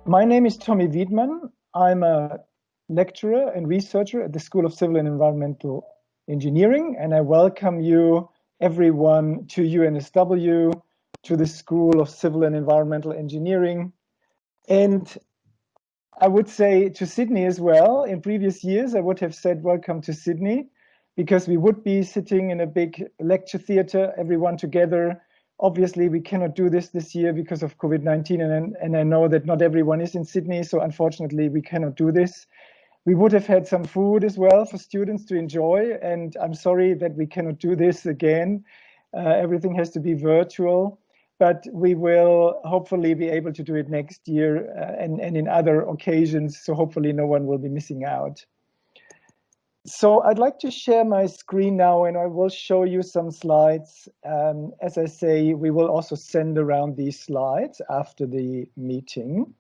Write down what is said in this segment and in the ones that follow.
My name is Tommy Wiedmann. I'm a lecturer and researcher at the School of Civil and Environmental Engineering, and I welcome you, everyone, to UNSW, to the School of Civil and Environmental Engineering, and I would say to Sydney as well. In previous years, I would have said welcome to Sydney, because we would be sitting in a big lecture theatre, everyone together. Obviously, we cannot do this year because of COVID-19, and I know that not everyone is in Sydney, so unfortunately we cannot do this. We would have had some food as well for students to enjoy, and I'm sorry that we cannot do this again. Everything has to be virtual, but we will hopefully be able to do it next year and in other occasions, so hopefully no one will be missing out. So I'd like to share my screen now, and I will show you some slides. As I say, we will also send around these slides after the meeting.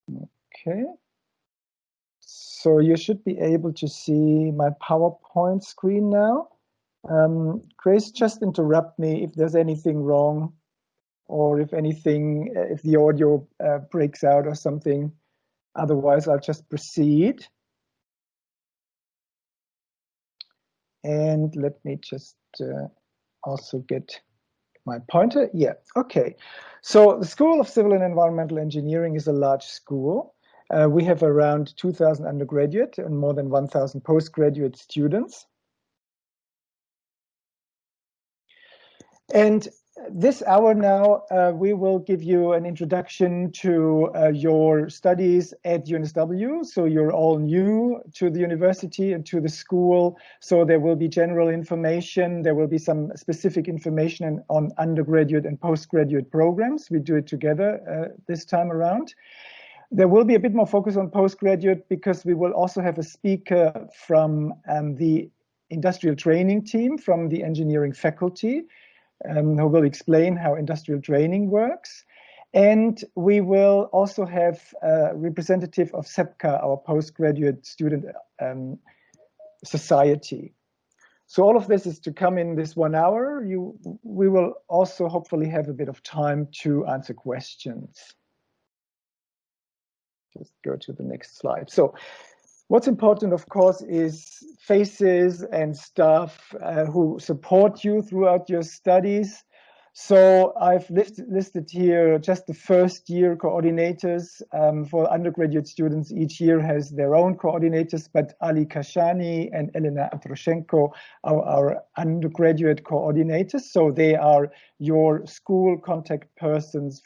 Okay. So you should be able to see my PowerPoint screen now. Grace, just interrupt me if there's anything wrong, or if the audio breaks out or something. Otherwise, I'll just proceed. And let me just also get my pointer. Yeah, okay. So the School of Civil and Environmental Engineering is a large school. We have around 2,000 undergraduate and more than 1,000 postgraduate students. And this hour now, we will give you an introduction to your studies at UNSW. So you're all new to the university and to the school. So there will be general information. There will be some specific information on undergraduate and postgraduate programs. We do it together this time around. There will be a bit more focus on postgraduate because we will also have a speaker from the industrial training team from the engineering faculty, who will explain how industrial training works. And we will also have a representative of SEPCA, our postgraduate student society. So all of this is to come in this 1 hour. We will also hopefully have a bit of time to answer questions. Just go to the next slide. So what's important, of course, is faces and staff who support you throughout your studies. So I've listed here just the first year coordinators. For undergraduate students, each year has their own coordinators, but Ali Kashani and Elena Atroshenko are our undergraduate coordinators. So they are your school contact persons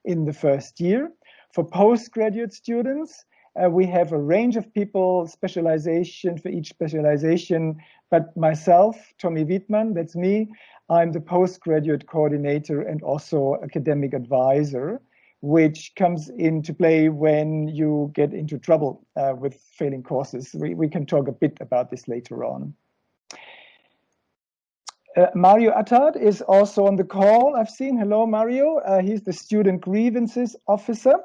in the first year. For postgraduate students, we have a range of people, specialization for each specialization, but myself, Tommy Wiedmann, that's me, I'm the postgraduate coordinator and also academic advisor, which comes into play when you get into trouble with failing courses. We can talk a bit about this later on. Mario Attard is also on the call, I've seen. Hello, Mario. He's the Student Grievances Officer.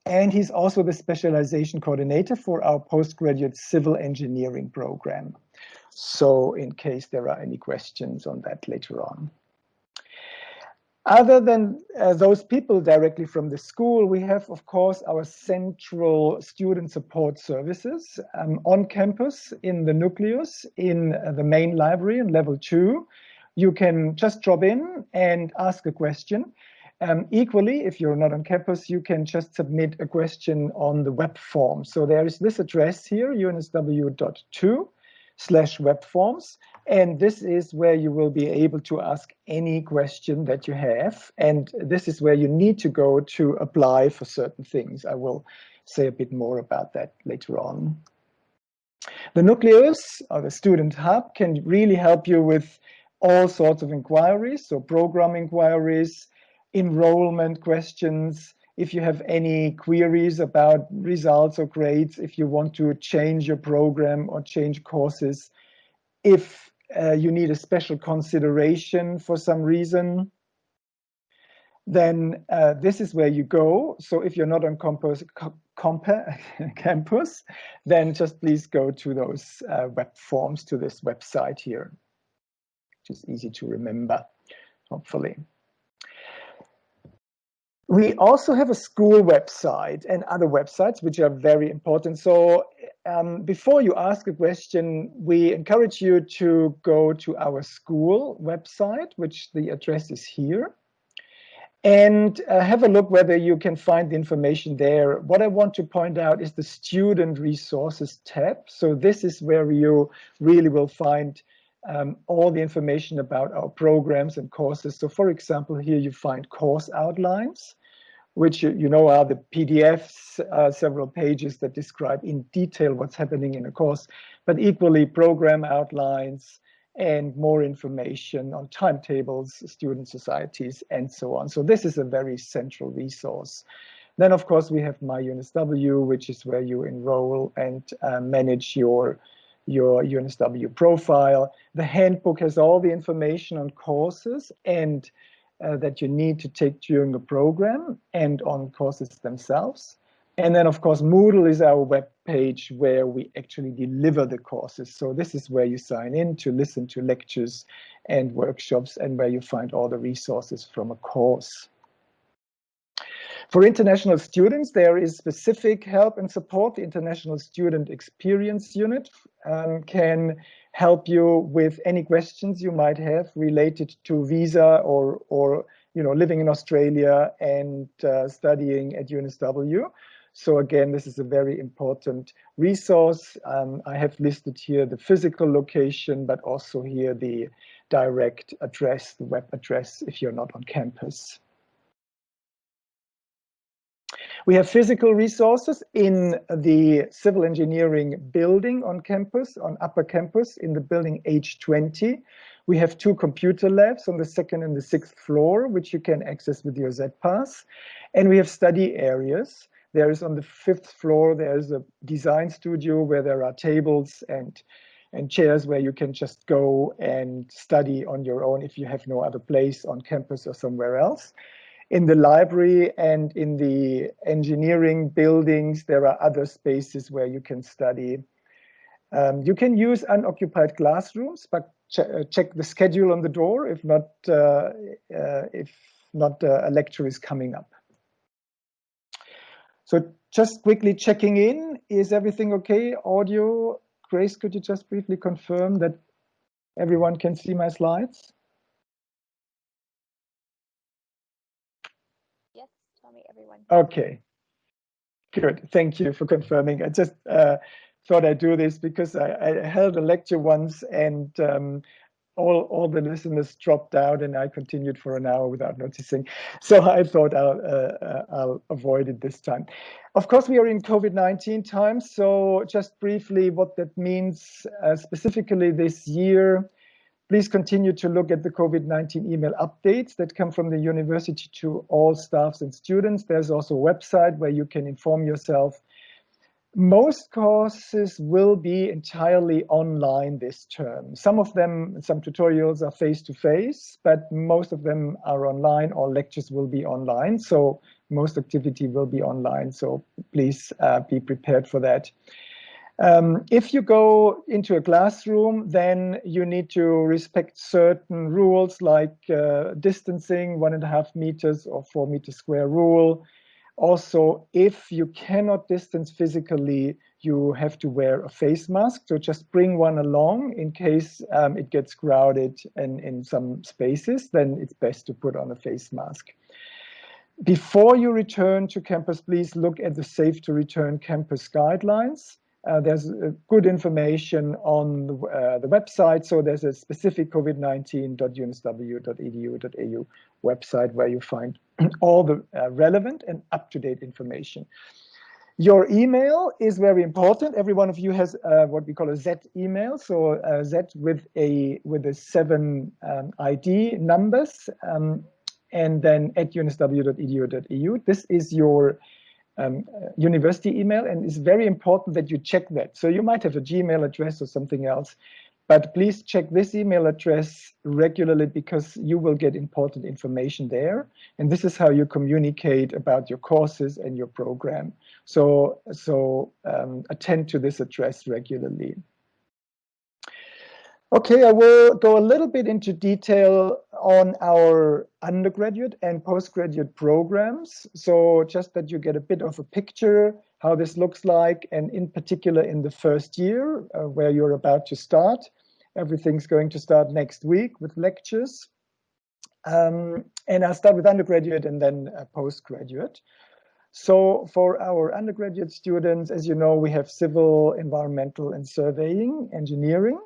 And he's also the specialization coordinator for our postgraduate civil engineering program. So in case there are any questions on that later on. Other than those people directly from the school, we have, of course, our central student support services on campus in the nucleus, in the main library in level 2. You can just drop in and ask a question. Equally, if you're not on campus, you can just submit a question on the web form. So there is this address here, unsw.2/webforms, and this is where you will be able to ask any question that you have. And this is where you need to go to apply for certain things. I will say a bit more about that later on. The nucleus, or the student hub, can really help you with all sorts of inquiries, so program inquiries, enrollment questions, if you have any queries about results or grades, if you want to change your program or change courses, if you need a special consideration for some reason, then this is where you go. So if you're not on campus, then just please go to those web forms, to this website here, which is easy to remember, hopefully. We also have a school website and other websites, which are very important. So before you ask a question, we encourage you to go to our school website, which the address is here, and have a look whether you can find the information there. What I want to point out is the Student Resources tab. So this is where you really will find all the information about our programs and courses. So for example, here you find course outlines, which you know are the PDFs, several pages that describe in detail what's happening in a course, but equally program outlines and more information on timetables, student societies, and so on. So this is a very central resource. Then, of course, we have My UNSW, which is where you enroll and manage your UNSW profile. The handbook has all the information on courses and that you need to take during the program and on courses themselves. And then, of course, Moodle is our web page where we actually deliver the courses. So this is where you sign in to listen to lectures and workshops and where you find all the resources from a course. For international students, there is specific help and support. The International Student Experience Unit can help you with any questions you might have related to visa or living in Australia and studying at UNSW. So again, this is a very important resource. I have listed here the physical location, but also here the direct address, the web address, if you're not on campus. We have physical resources in the civil engineering building on campus, on upper campus, in the building H20. We have 2 computer labs on the 2nd and the 6th floor, which you can access with your Z-Pass. And we have study areas. There is on the 5th floor, there's a design studio where there are tables and chairs where you can just go and study on your own if you have no other place on campus or somewhere else. In the library and in the engineering buildings, there are other spaces where you can study. You can use unoccupied classrooms, but check the schedule on the door if not a lecture is coming up. So just quickly checking in, is everything okay? Audio, Grace, could you just briefly confirm that everyone can see my slides? Yes, Tommy, everyone. Okay, good. Thank you for confirming. I just thought I'd do this because I held a lecture once and all the listeners dropped out and I continued for an hour without noticing. So I thought I'll avoid it this time. Of course, we are in COVID-19 times. So just briefly what that means specifically this year. Please continue to look at the COVID-19 email updates that come from the university to all staffs and students. There's also a website where you can inform yourself. Most courses will be entirely online this term. Some of them, some tutorials are face-to-face, but most of them are online. All lectures will be online, so most activity will be online. So please be prepared for that. If you go into a classroom, then you need to respect certain rules like distancing, 1.5 meters or 4 meter square rule. Also, if you cannot distance physically, you have to wear a face mask. So just bring one along in case it gets crowded and in some spaces, then it's best to put on a face mask. Before you return to campus, please look at the Safe to Return campus guidelines. There's good information on the website. So there's a specific covid19.unsw.edu.au website where you find all the relevant and up-to-date information. Your email is very important. Every one of you has what we call a Z email. So Z with a 7 ID numbers and then at unsw.edu.au. This is your university email, and it's very important that you check that. So you might have a Gmail address or something else, but please check this email address regularly because you will get important information there. And this is how you communicate about your courses and your program. So attend to this address regularly. Okay, I will go a little bit into detail on our undergraduate and postgraduate programs. So just that you get a bit of a picture how this looks like, and in particular in the first year where you're about to start. Everything's going to start next week with lectures. And I'll start with undergraduate and then postgraduate. So for our undergraduate students, as you know, we have civil, environmental, and surveying engineering.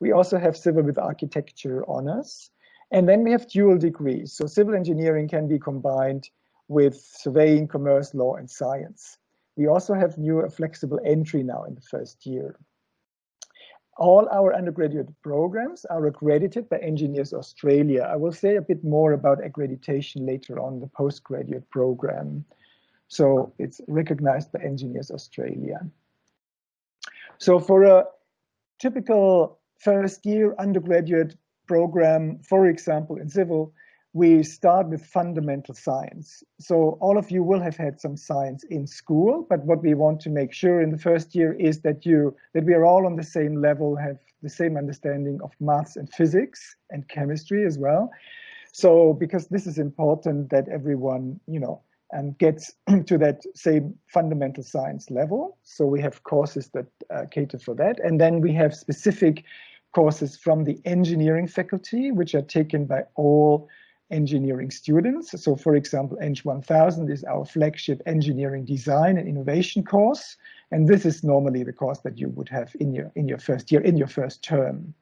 We also have civil with architecture honors. And then we have dual degrees. So civil engineering can be combined with surveying, commerce, law, and science. We also have new flexible entry now in the first year. All our undergraduate programs are accredited by Engineers Australia. I will say a bit more about accreditation later on the postgraduate program. So it's recognized by Engineers Australia. So for a typical first year undergraduate program, for example, in civil, we start with fundamental science. So all of you will have had some science in school, but what we want to make sure in the first year is that we are all on the same level, have the same understanding of maths and physics and chemistry as well. So because this is important that everyone, gets to that same fundamental science level. So we have courses that cater for that. And then we have specific courses from the engineering faculty, which are taken by all engineering students. So for example, Eng 1000 is our flagship engineering design and innovation course. And this is normally the course that you would have in your first year, in your first term.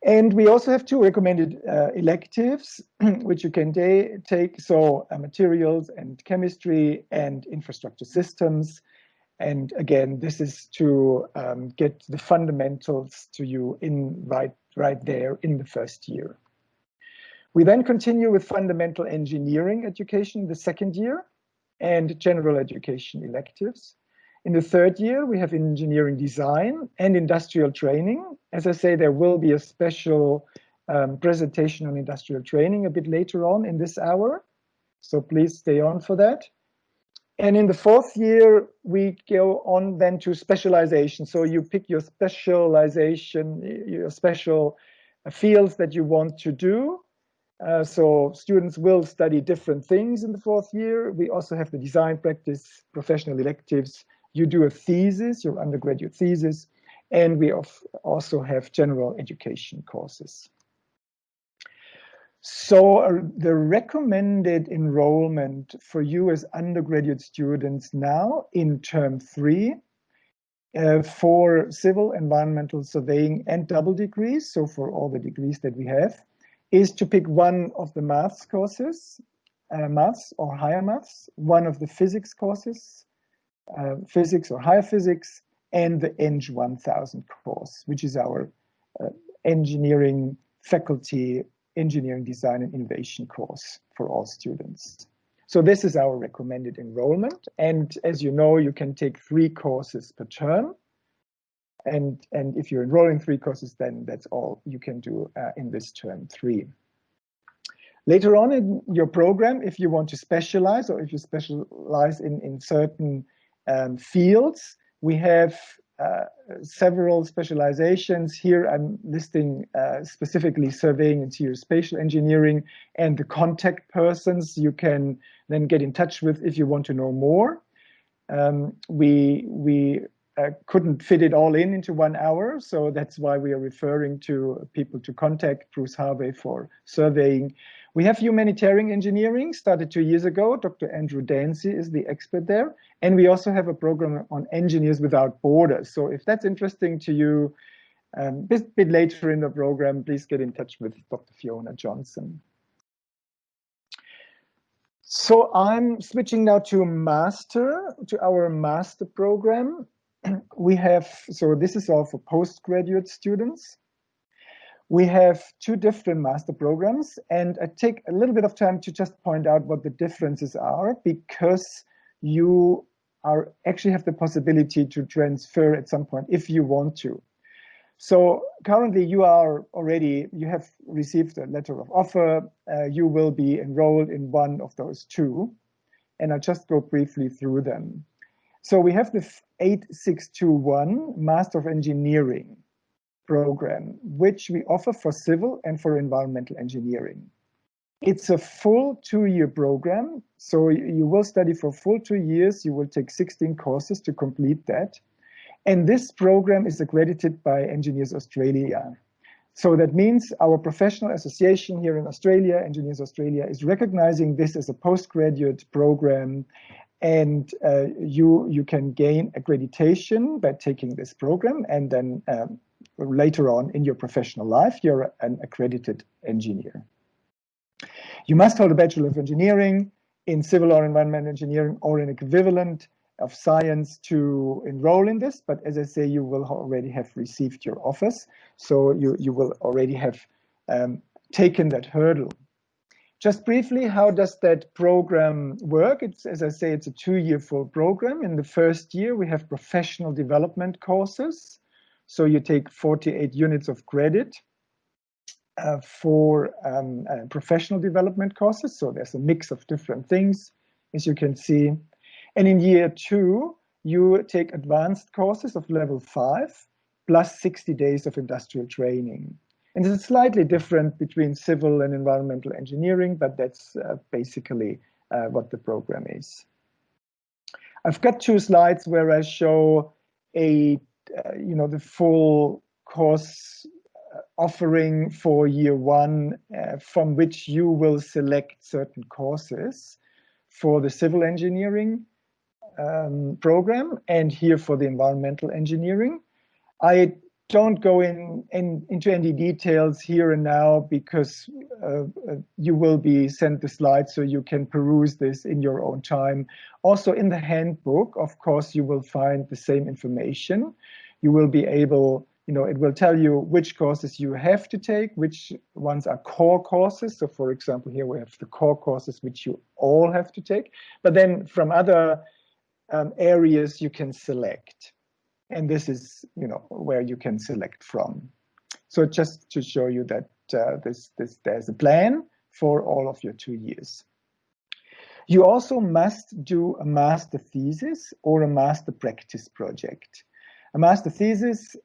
And we also have two recommended electives, which you can take. So materials and chemistry and infrastructure systems. And again, this is to get the fundamentals to you right there in the first year. We then continue with fundamental engineering education the second year and general education electives. In the third year, we have engineering design and industrial training. As I say, there will be a special presentation on industrial training a bit later on in this hour. So please stay on for that. And in the fourth year, we go on then to specialization. So you pick your specialization, your special fields that you want to do. So students will study different things in the fourth year. We also have the design practice, professional electives. You do a thesis, your undergraduate thesis, and we also have general education courses. So the recommended enrollment for you as undergraduate students now in term 3 for civil, environmental, surveying, and double degrees, so for all the degrees that we have, is to pick one of the maths courses, maths or higher maths, one of the physics courses, physics or higher physics, and the Eng 1000 course, which is our engineering faculty, engineering design and innovation course for all students. So this is our recommended enrollment. And as you know, you can take 3 courses per term. And if you're enrolling 3 courses, then that's all you can do in this term 3. Later on in your program, if you want to specialize or if you specialize in certain fields, we have several specializations. Here I'm listing specifically surveying and geospatial engineering and the contact persons you can then get in touch with if you want to know more. We couldn't fit it all into 1 hour, so that's why we are referring to people to contact Bruce Harvey for surveying. We have humanitarian engineering, started 2 years ago. Dr. Andrew Dancy is the expert there. And we also have a program on Engineers Without Borders. So if that's interesting to you, a bit later in the program, please get in touch with Dr. Fiona Johnson. So I'm switching now to our master program. We have, so this is all for postgraduate students. We have 2 different master programs, and I take a little bit of time to just point out what the differences are, because you actually have the possibility to transfer at some point if you want to. So currently you have received a letter of offer. You will be enrolled in one of those 2, and I'll just go briefly through them. So we have the 8621 Master of Engineering. program, which we offer for civil and for environmental engineering. It's a full 2-year program, so you will study for full 2 years. You will take 16 courses to complete that. And this program is accredited by Engineers Australia. So that means our professional association here in Australia, Engineers Australia, is recognizing this as a postgraduate program, and you can gain accreditation by taking this program, and then later on in your professional life, you're an accredited engineer. You must hold a Bachelor of Engineering in Civil or Environmental Engineering or an equivalent of science to enroll in this, but as I say, you will already have received your offers, so you will already have taken that hurdle. Just briefly, how does that program work? It's, as I say, it's a 2-year full program. In the first year, we have professional development courses, so you take 48 units of credit for professional development courses, so there's a mix of different things, as you can see. And in year 2, you take advanced courses of level 5 plus 60 days of industrial training. And it's slightly different between civil and environmental engineering, but that's basically what the program is. I've got 2 slides where I show the full course offering for year 1, from which you will select certain courses for the civil engineering program, and here for the environmental engineering. I don't go into any details here and now because you will be sent the slides so you can peruse this in your own time. Also in the handbook, of course, you will find the same information. You will be able, it will tell you which courses you have to take, which ones are core courses. So for example, here we have the core courses which you all have to take, but then from other areas you can select. And this is, where you can select from. So just to show you that there's a plan for all of your 2 years. You also must do a master thesis or a master practice project. A master thesis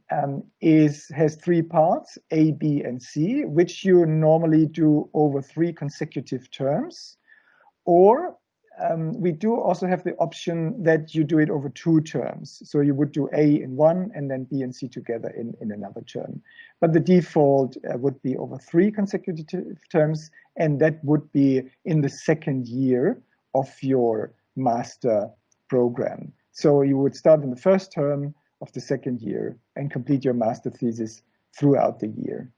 has 3 parts, A, B, and C, which you normally do over 3 consecutive terms, or we do also have the option that you do it over 2 terms. So you would do A in one and then B and C together in another term. But the default would be over 3 consecutive terms, and that would be in the 2nd year of your master program. So you would start in the 1st term of the 2nd year and complete your master thesis throughout the year.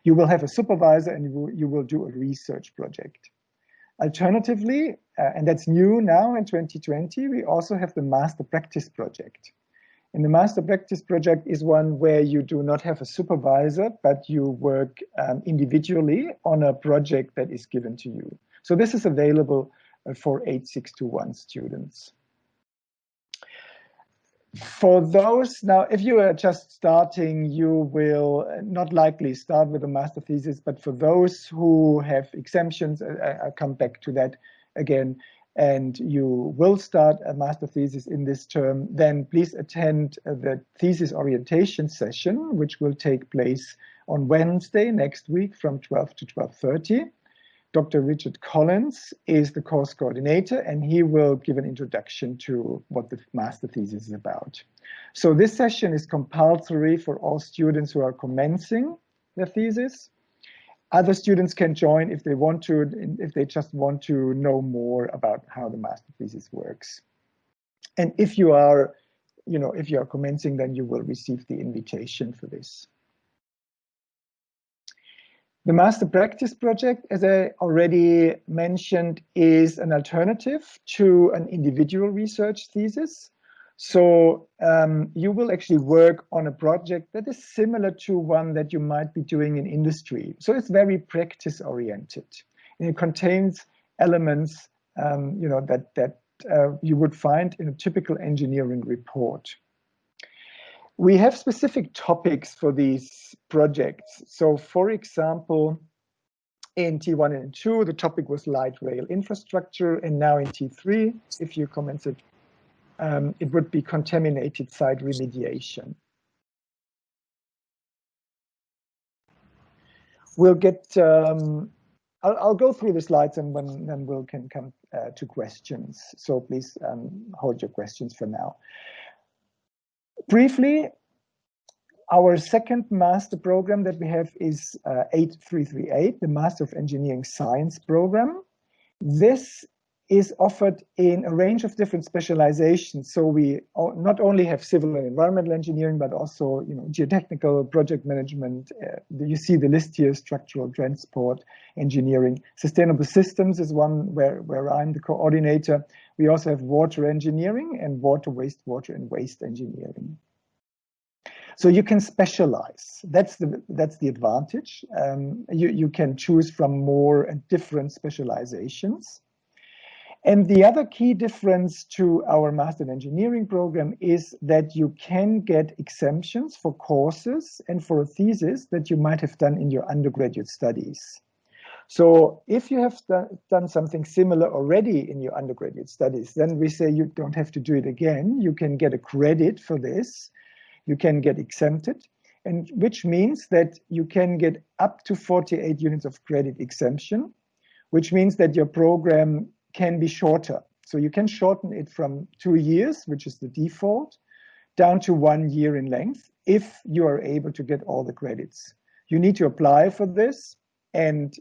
You will have a supervisor and you will do a research project. Alternatively, and that's new now in 2020, we also have the master practice project. And the master practice project is one where you do not have a supervisor, but you work individually on a project that is given to you. So this is available for 8621 students. For those, now, if you are just starting, you will not likely start with a master thesis, but for those who have exemptions, I'll come back to that again, and you will start a master thesis in this term, then please attend the thesis orientation session, which will take place on Wednesday next week from 12 to 12:30. Dr. Richard Collins is the course coordinator, and he will give an introduction to what the master thesis is about. So this session is compulsory for all students who are commencing their thesis. Other students can join if they want to, if they just want to know more about how the master thesis works. And if you are, if you are commencing, then you will receive the invitation for this. The master practice project, as I already mentioned, is an alternative to an individual research thesis. So you will actually work on a project that is similar to one that you might be doing in industry. So it's very practice oriented, and it contains elements that you would find in a typical engineering report. We have specific topics for these projects. So for example, in T1 and T2, the topic was light rail infrastructure, and now in T3, if you commence it would be contaminated site remediation. we'll get, I'll go through the slides and then we'll can come to questions. So please hold your questions for now. Briefly, our second master program that we have is 8338, the Master of Engineering Science program. This is offered in a range of different specializations. So we not only have civil and environmental engineering, but also, geotechnical, project management. You see the list here: structural, transport, engineering. Sustainable systems is one where I'm the coordinator. We also have water engineering and water, wastewater, and waste engineering. So you can specialize. That's the advantage. You can choose from more and different specializations. And the other key difference to our Master in Engineering program is that you can get exemptions for courses and for a thesis that you might have done in your undergraduate studies. So if you have done something similar already in your undergraduate studies, then we say you don't have to do it again. You can get a credit for this. You can get exempted, and which means that you can get up to 48 units of credit exemption, which means that your program can be shorter. So you can shorten it from 2 years, which is the default, down to 1 year in length if you are able to get all the credits. You need to apply for this, and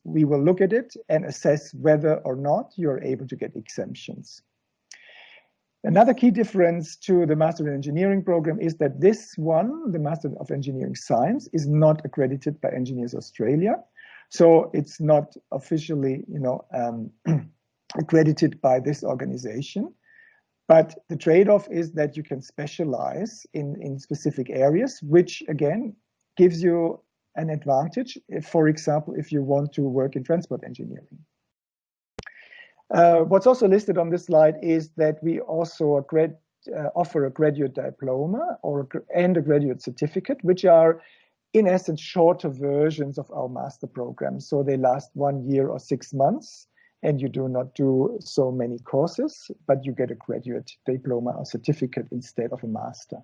we will look at it and assess whether or not you're able to get exemptions. Another key difference to the Master in Engineering program is that this one, the Master of Engineering Science, is not accredited by Engineers Australia. So it's not officially, accredited by this organization. But the trade-off is that you can specialize in specific areas, which again gives you an advantage, if, for example, if you want to work in transport engineering. What's also listed on this slide is that we also offer a graduate diploma and a graduate certificate, which are in essence shorter versions of our master program. So they last 1 year or 6 months, and you do not do so many courses, but you get a graduate diploma or certificate instead of a master.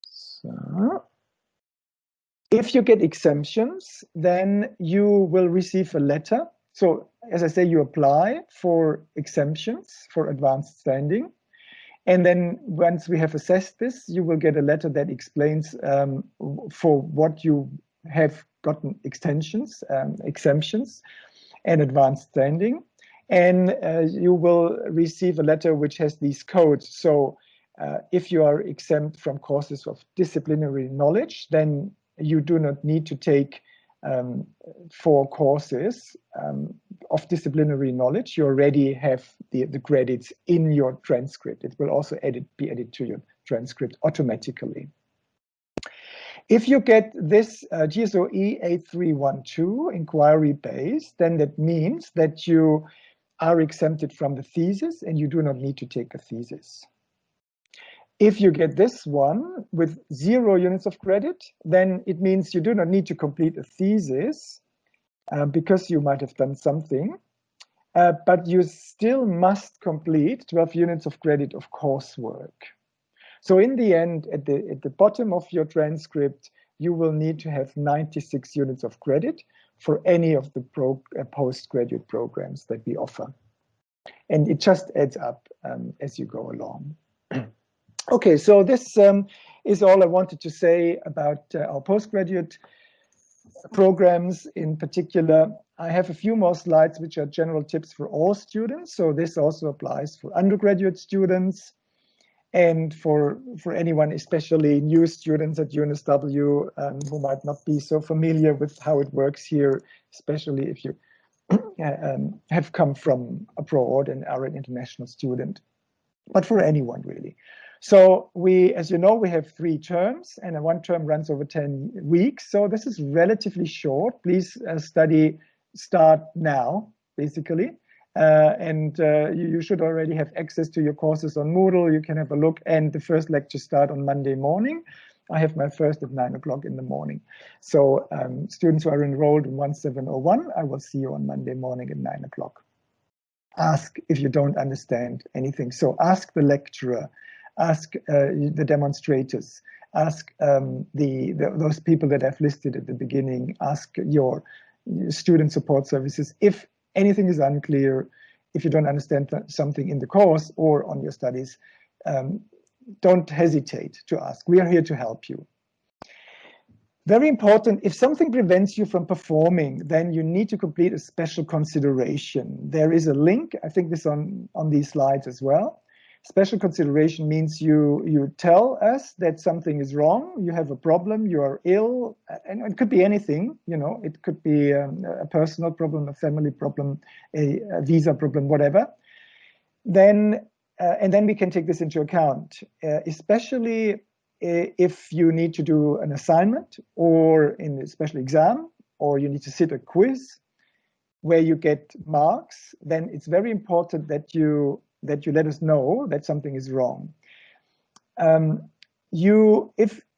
So, if you get exemptions, then you will receive a letter. So as I say, you apply for exemptions for advanced standing. And then once we have assessed this, you will get a letter that explains for what you have gotten exemptions and advanced standing. And you will receive a letter which has these codes. So if you are exempt from courses of disciplinary knowledge, then you do not need to take 4 courses of disciplinary knowledge. You already have the credits in your transcript. It will also be added to your transcript automatically. If you get this GSOE 8312 inquiry based, then that means that you are exempted from the thesis and you do not need to take a thesis. If you get this one with 0 units of credit, then it means you do not need to complete a thesis because you might have done something, but you still must complete 12 units of credit of coursework. So in the end, at the bottom of your transcript, you will need to have 96 units of credit for any of the postgraduate programs that we offer. And it just adds up as you go along. Okay, so this is all I wanted to say about our postgraduate programs in particular. I have a few more slides which are general tips for all students. So this also applies for undergraduate students and for anyone, especially new students at UNSW who might not be so familiar with how it works here, especially if you have come from abroad and are an international student, but for anyone really. So we, as you know, we have 3 terms, and one term runs over 10 weeks. So this is relatively short. Please start now, basically. You should already have access to your courses on Moodle. You can have a look, and the first lectures start on Monday morning. I have my first at 9 o'clock in the morning. So students who are enrolled in 1701, I will see you on Monday morning at 9 o'clock. Ask if you don't understand anything. So ask the lecturer. ask the demonstrators, ask those people that I've listed at the beginning, ask your student support services. If anything is unclear, if you don't understand something in the course or on your studies, don't hesitate to ask. We are here to help you. Very important, if something prevents you from performing, then you need to complete a special consideration. There is a link, I think this on these slides as well. Special consideration means you tell us that something is wrong, you have a problem, you are ill, and it could be anything, you know, it could be a personal problem, a family problem, a visa problem, whatever. Then, and then we can take this into account, especially if you need to do an assignment or in a special exam, or you need to sit a quiz where you get marks, then it's very important that you let us know that something is wrong.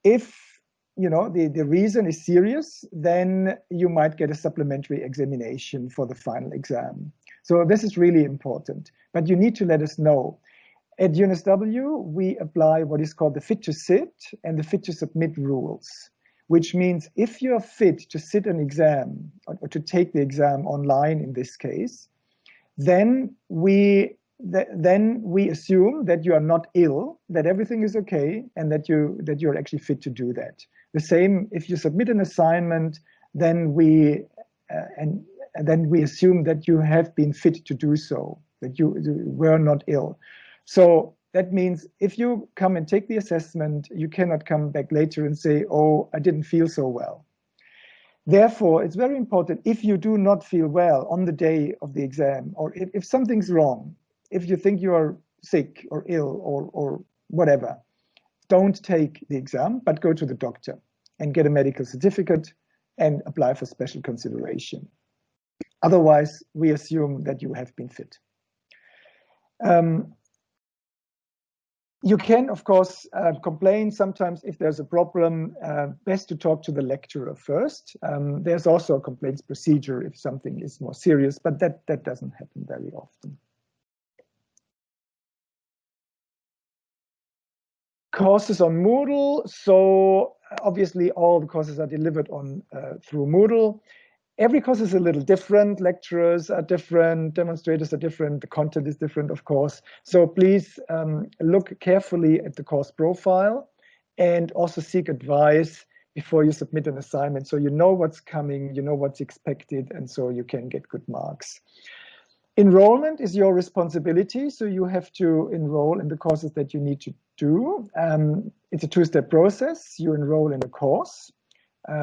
If you know the reason is serious, then you might get a supplementary examination for the final exam. So this is really important, but you need to let us know. At UNSW, we apply what is called the fit to sit and the fit to submit rules, which means if you are fit to sit an exam or to take the exam online in this case, then we assume that you are not ill, that everything is okay, and that you're actually fit to do that. The same if you submit an assignment, then we assume that you have been fit to do so, that you were not ill. So that means if you come and take the assessment, you cannot come back later and say, oh, I didn't feel so well. Therefore, it's very important, if you do not feel well on the day of the exam, or if something's wrong, if you think you are sick or ill or whatever, don't take the exam, but go to the doctor and get a medical certificate and apply for special consideration. Otherwise, we assume that you have been fit. You can, of course, complain sometimes if there's a problem. Best to talk to the lecturer first. There's also a complaints procedure if something is more serious, but that doesn't happen very often. Courses on Moodle. So obviously all the courses are delivered on through Moodle. Every course is a little different. Lecturers are different, demonstrators are different, the content is different, of course. So please look carefully at the course profile and also seek advice before you submit an assignment, so you know what's coming, you know what's expected, and so you can get good marks. Enrollment is your responsibility, so you have to enroll in the courses that you need to do. It's a two-step process. You enroll in a course.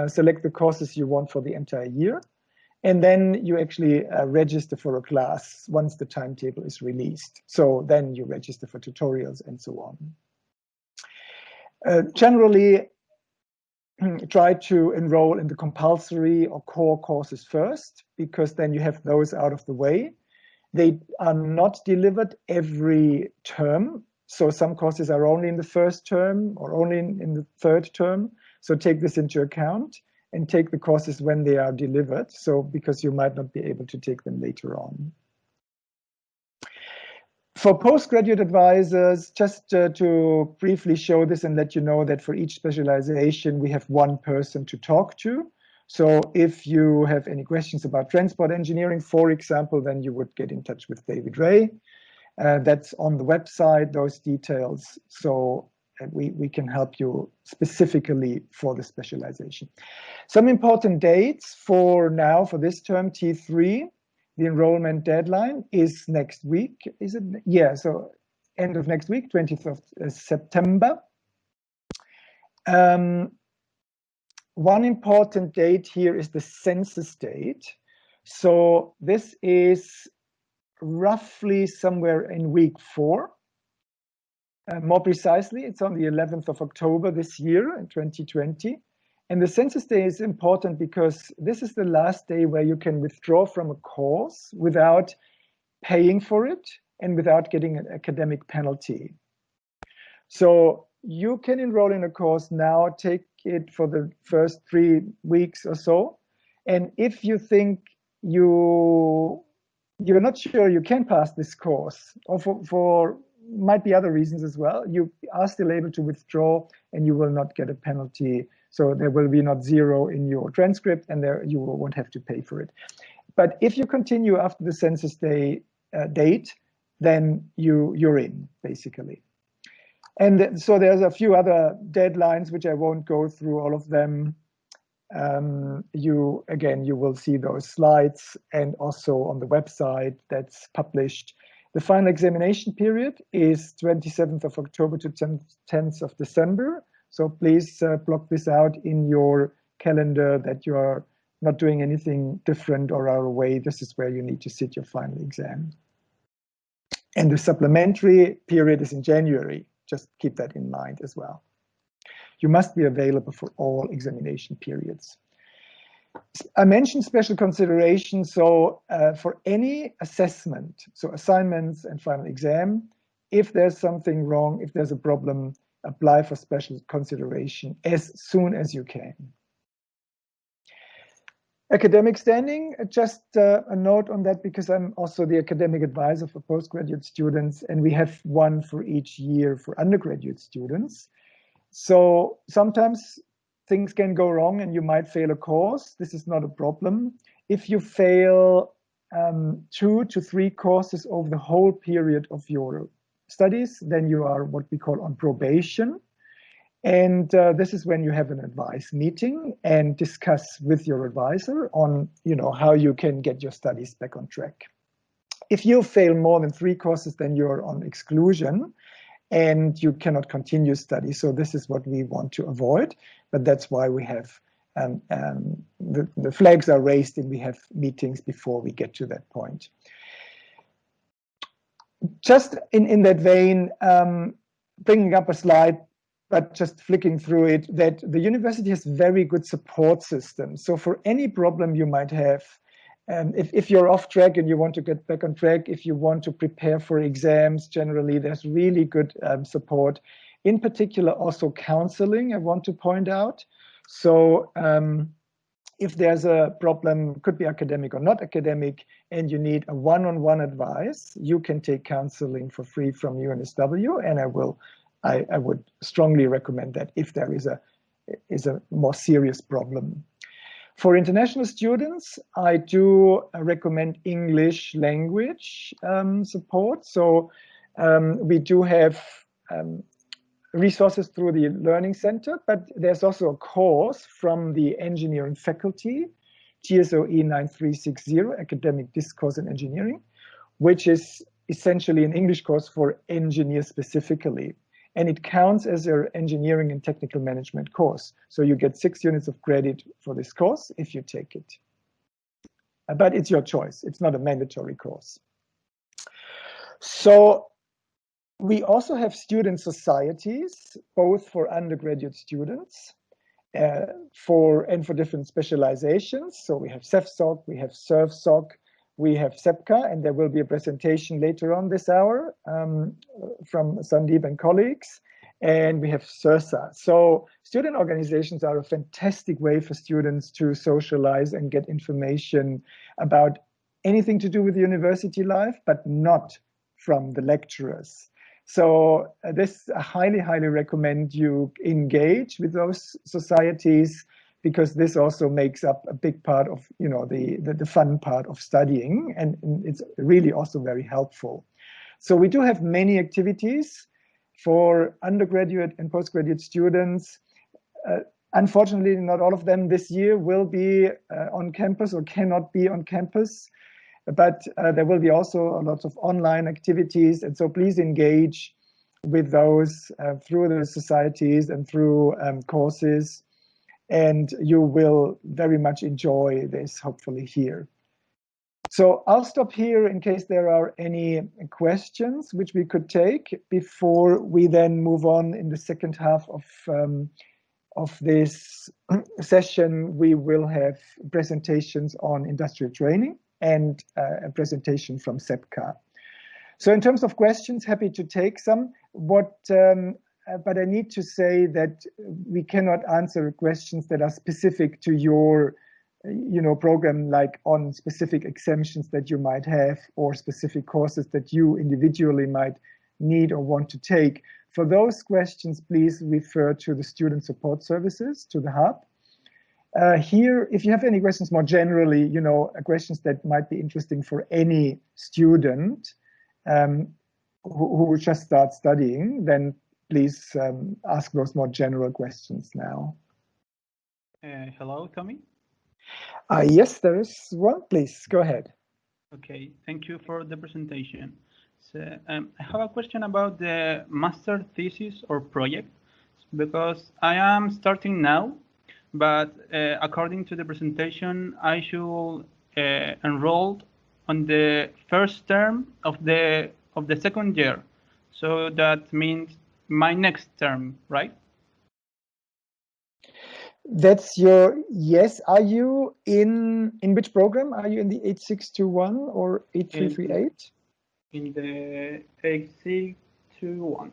Select the courses you want for the entire year, and then you actually register for a class once the timetable is released. So then you register for tutorials and so on. Generally, try to enroll in the compulsory or core courses first, because then you have those out of the way. They are not delivered every term. So some courses are only in the first term or only in the third term. So take this into account and take the courses when they are delivered. So because you might not be able to take them later on. For postgraduate advisors, just to briefly show this and let you know that for each specialization, we have one person to talk to. So if you have any questions about transport engineering, for example, then you would get in touch with David Ray. That's on the website, those details. So we can help you specifically for the specialization. Some important dates for now, for this term, T3, the enrollment deadline is next week, is it? Yeah, so end of next week, 20th of September. One important date here is the census date. So this is roughly somewhere in week 4. More precisely, it's on the 11th of October this year, in 2020. And the census day is important because this is the last day where you can withdraw from a course without paying for it and without getting an academic penalty. So you can enroll in a course now, take it for the first 3 weeks or so. And if you think you're not sure you can pass this course, or for might be other reasons as well. You are still able to withdraw and you will not get a penalty. So there will be not 0 in your transcript and there you won't have to pay for it. But if you continue after the census day date, then you're in, basically. And so there's a few other deadlines, which I won't go through all of them. You will see those slides and also on the website that's published. The final examination period is 27th of October to 10th of December. So please block this out in your calendar that you are not doing anything different or are away. This is where you need to sit your final exam. And the supplementary period is in January. Just keep that in mind as well. You must be available for all examination periods. I mentioned special considerations. So for any assessment, so assignments and final exam, if there's something wrong, if there's a problem, apply for special consideration as soon as you can. Academic standing, just a note on that, because I'm also the academic advisor for postgraduate students, and we have one for each year for undergraduate students. So sometimes things can go wrong and you might fail a course. This is not a problem. If you fail 2 to 3 courses over the whole period of your studies, then you are what we call on probation. And this is when you have an advice meeting and discuss with your advisor on, how you can get your studies back on track. If you fail more than 3 courses, then you're on exclusion and you cannot continue study. So this is what we want to avoid, but that's why we have the flags are raised and we have meetings before we get to that point. Just in that vein, bringing up a slide, but just flicking through it, that the university has very good support systems. So for any problem you might have, if you're off track and you want to get back on track, if you want to prepare for exams, generally there's really good support. In particular, also counseling, I want to point out. So if there's a problem, could be academic or not academic, and you need a one-on-one advice, you can take counseling for free from UNSW, and I would strongly recommend that if there is a more serious problem. For international students, I do recommend English language support. So we do have resources through the Learning Center, but there's also a course from the engineering faculty, GSOE 9360, Academic Discourse in Engineering, which is essentially an English course for engineers specifically. And it counts as an engineering and technical management course. So you get 6 units of credit for this course if you take it. But it's your choice. It's not a mandatory course. So we also have student societies, both for undergraduate students for different specializations. So we have CEFSOC, we have SERVSOC, we have SEPCA, and there will be a presentation later on this hour from Sandeep and colleagues. And we have SERSA. So student organizations are a fantastic way for students to socialize and get information about anything to do with university life, but not from the lecturers. So I highly, highly recommend you engage with those societies, because this also makes up a big part of the fun part of studying, and it's really also very helpful. So we do have many activities for undergraduate and postgraduate students. Unfortunately, not all of them this year will be on campus or cannot be on campus, but there will be also a lot of online activities, and so please engage with those through the societies and through courses. And you will very much enjoy this, hopefully, here. So I'll stop here in case there are any questions which we could take before we then move on in the second half of this session. We will have presentations on industrial training and a presentation from SEPCA. So in terms of questions, happy to take some. But I need to say that we cannot answer questions that are specific to your program, like on specific exemptions that you might have or specific courses that you individually might need or want to take. For those questions, please refer to the student support services, to the hub. Here, if you have any questions more generally, you know, questions that might be interesting for any student who just start studying, then please ask those more general questions now. Hello, Tommy. Yes, there is one. Please go ahead. Okay, thank you for the presentation. So I have a question about the master thesis or project, because I am starting now, but according to the presentation, I should enroll on the first term of the second year. So that means my next term, right? That's your, yes. Are you in which program? Are you in the 8621 or 8338? In the 8621.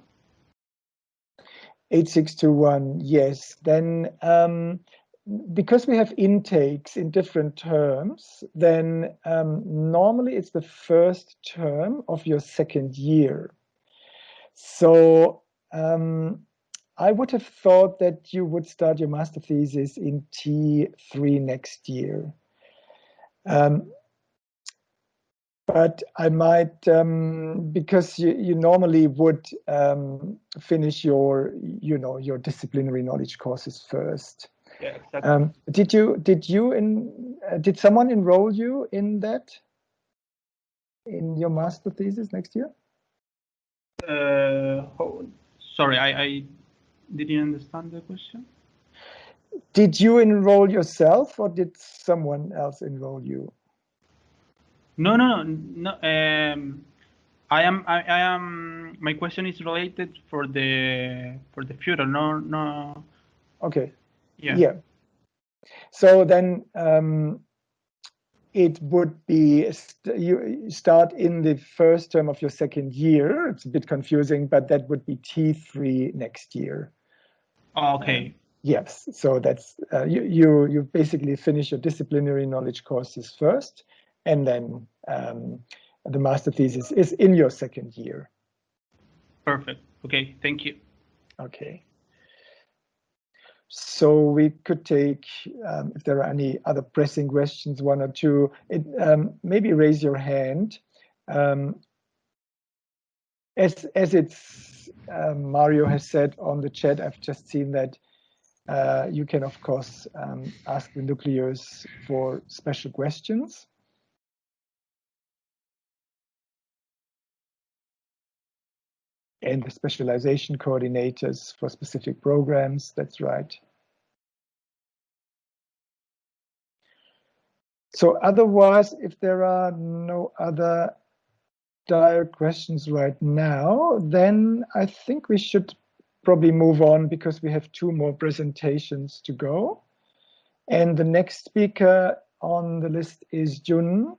8621, yes. Then because we have intakes in different terms, then normally it's the first term of your second year. So I would have thought that you would start your master thesis in T3 next year. But I might, because you normally would finish your, you know, your disciplinary knowledge courses first. Yeah, exactly. Did someone enroll you in that, in your master thesis next year? Sorry, I didn't understand the question. Did you enroll yourself, or did someone else enroll you? No. I am. My question is related for the future. No. Okay. Yeah. So then it would be you start in the first term of your second year. It's a bit confusing, but that would be T3 next year. Okay. Yes. So that's you basically finish your disciplinary knowledge courses first, and then the master thesis is in your second year. Perfect. Okay. Thank you. Okay. So we could take, if there are any other pressing questions, one or two, maybe raise your hand. As it's Mario has said on the chat, I've just seen that you can, of course, ask the nucleus for special questions. And the specialization coordinators for specific programs, that's right. So otherwise, if there are no other dire questions right now, then I think we should probably move on, because we have two more presentations to go. And the next speaker on the list is Jun,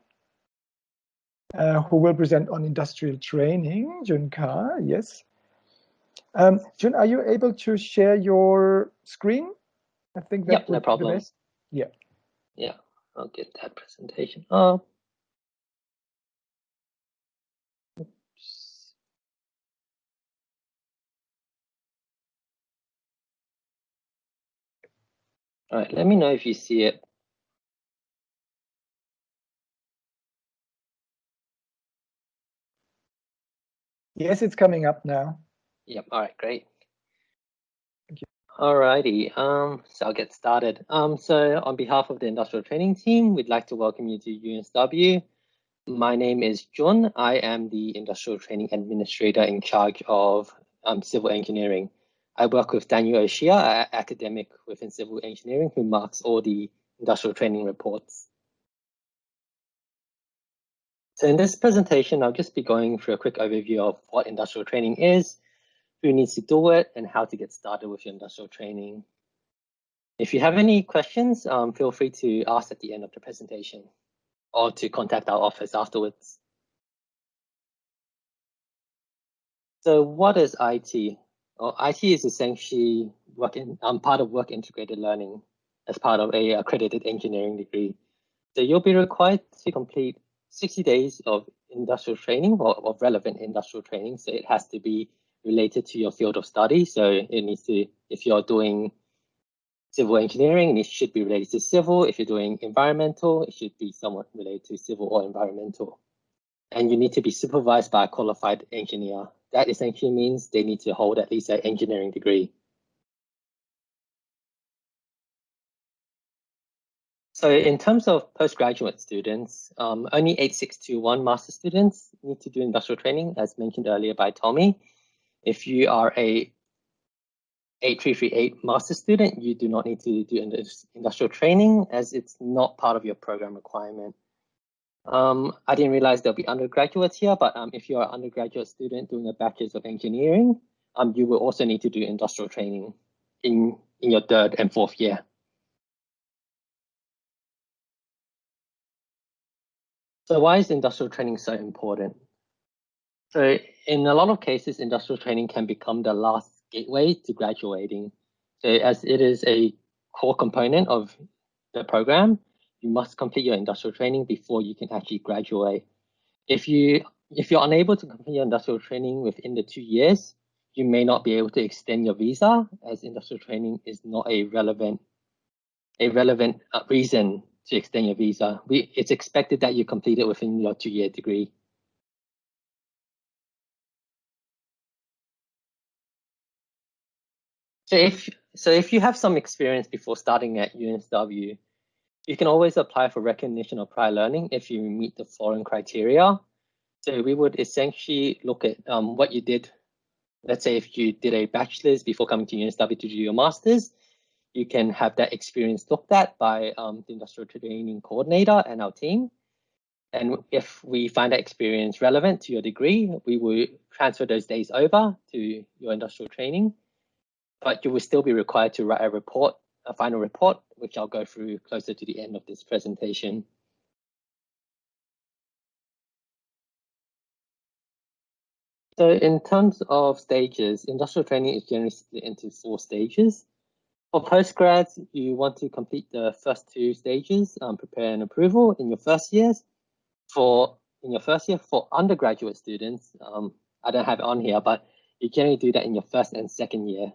who will present on industrial training. Jun Ka, yes. Jun, are you able to share your screen? I think that would be the best. Yeah. Yeah, I'll get that presentation up. Oops. All right, let me know if you see it. Yes, it's coming up now. Yep, all right, great. Thank you. All righty, so I'll get started. So on behalf of the industrial training team, we'd like to welcome you to UNSW. My name is Jun. I am the industrial training administrator in charge of civil engineering. I work with Daniel Oshia, an academic within civil engineering, who marks all the industrial training reports. So in this presentation, I'll just be going through a quick overview of what industrial training is, who needs to do it, and how to get started with your industrial training. If you have any questions, feel free to ask at the end of the presentation, or to contact our office afterwards. So what is IT? Well, IT is essentially part of work integrated learning as part of a accredited engineering degree. So you'll be required to complete 60 days of industrial training or of relevant industrial training. So it has to be related to your field of study. So it needs to, if you're doing civil engineering, it should be related to civil. If you're doing environmental, it should be somewhat related to civil or environmental. And you need to be supervised by a qualified engineer. That essentially means they need to hold at least an engineering degree. So in terms of postgraduate students, only 8621 master students need to do industrial training, as mentioned earlier by Tommy. If you are a 8338 master student, you do not need to do industrial training, as it's not part of your program requirement. I didn't realize there'll be undergraduates here, but if you're an undergraduate student doing a bachelor's of engineering, you will also need to do industrial training in your third and fourth year. So why is industrial training so important? So in a lot of cases, industrial training can become the last gateway to graduating. So as it is a core component of the program, you must complete your industrial training before you can actually graduate. If you're unable to complete your industrial training within the 2 years, you may not be able to extend your visa, as industrial training is not a relevant reason to extend your visa. It's expected that you complete it within your 2-year degree. So if you have some experience before starting at UNSW, you can always apply for recognition of prior learning if you meet the following criteria. So we would essentially look at what you did. Let's say if you did a bachelor's before coming to UNSW to do your master's, you can have that experience looked at by the industrial training coordinator and our team. And if we find that experience relevant to your degree, we will transfer those days over to your industrial training. But you will still be required to write a final report, which I'll go through closer to the end of this presentation. So in terms of stages, industrial training is generally split into 4 stages. For postgrads, you want to complete the first 2 stages, prepare and approval in your first years. For undergraduate students, I don't have it on here, but you generally do that in your first and second year.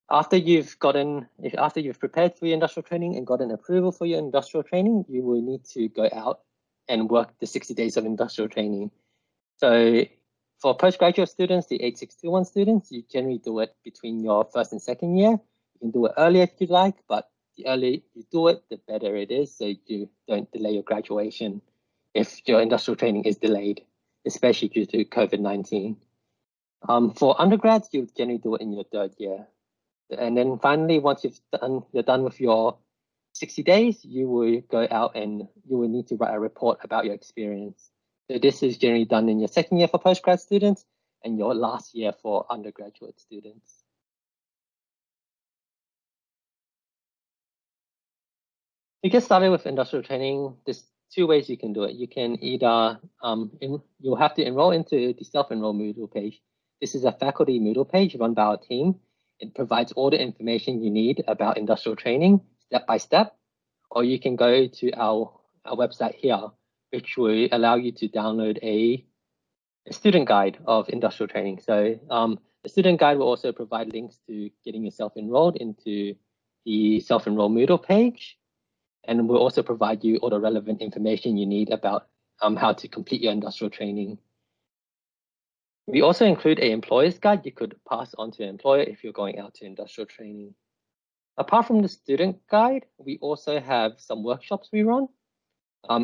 After you've prepared for your industrial training and gotten approval for your industrial training, you will need to go out and work the 60 days of industrial training. So for postgraduate students, the 8621 students, you generally do it between your first and second year. You can do it earlier if you like, but the earlier you do it, the better it is, so you don't delay your graduation if your industrial training is delayed, especially due to COVID-19. For undergrads, you generally do it in your third year. And then finally, once you're done with your 60 days, you will go out and you will need to write a report about your experience. So this is generally done in your second year for postgrad students and your last year for undergraduate students. To get started with industrial training, there's 2 ways you can do it. You can either, you'll have to enroll into the self-enroll Moodle page. This is a faculty Moodle page run by our team. It provides all the information you need about industrial training step by step, or you can go to our website here, which will allow you to download a student guide of industrial training. So the student guide will also provide links to getting yourself enrolled into the self-enroll Moodle page, and will also provide you all the relevant information you need about how to complete your industrial training. We also include an employer's guide you could pass on to an employer if you're going out to industrial training. Apart from the student guide, we also have some workshops we run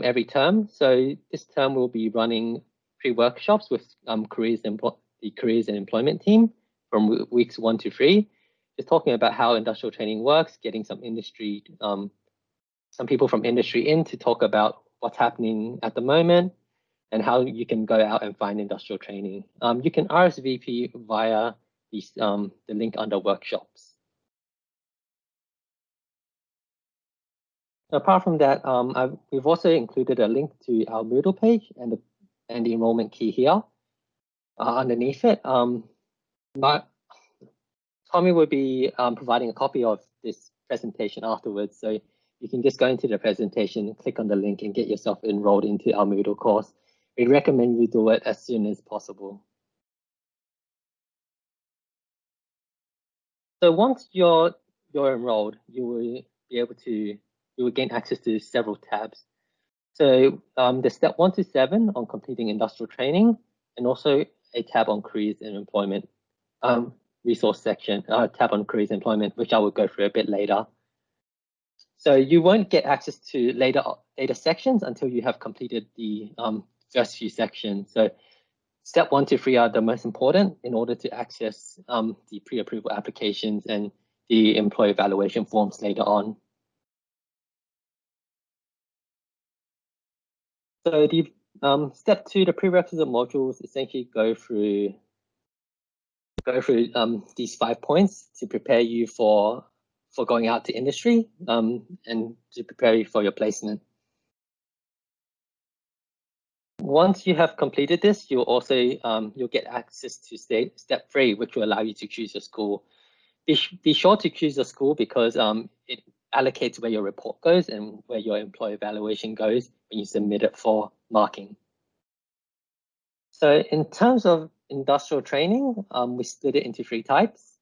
every term. So this term we'll be running 3 workshops with the careers and employment team from weeks 1 to 3, just talking about how industrial training works, getting some people from industry in to talk about what's happening at the moment and how you can go out and find industrial training. You can RSVP via the link under workshops. Apart from that, we've also included a link to our Moodle page and the enrollment key here underneath it. Tommy will be providing a copy of this presentation afterwards, so you can just go into the presentation, click on the link and get yourself enrolled into our Moodle course. we recommend you do it as soon as possible. So once you're enrolled, you will gain access to several tabs. So the step 1 to 7 on completing industrial training, and also a tab on careers and employment, resource section, tab on careers and employment, which I will go through a bit later. So you won't get access to later sections until you have completed the first few sections. So step 1 to 3 are the most important in order to access the pre-approval applications and the employee evaluation forms later on. So the step 2, the prerequisite modules, essentially go through these 5 points to prepare you for going out to industry and to prepare you for your placement. Once you have completed this, you'll also you'll get access to step 3, which will allow you to choose your school. Be sure to choose your school because it allocates where your report goes and where your employee evaluation goes when you submit it for marking. So in terms of industrial training, we split it into 3 types.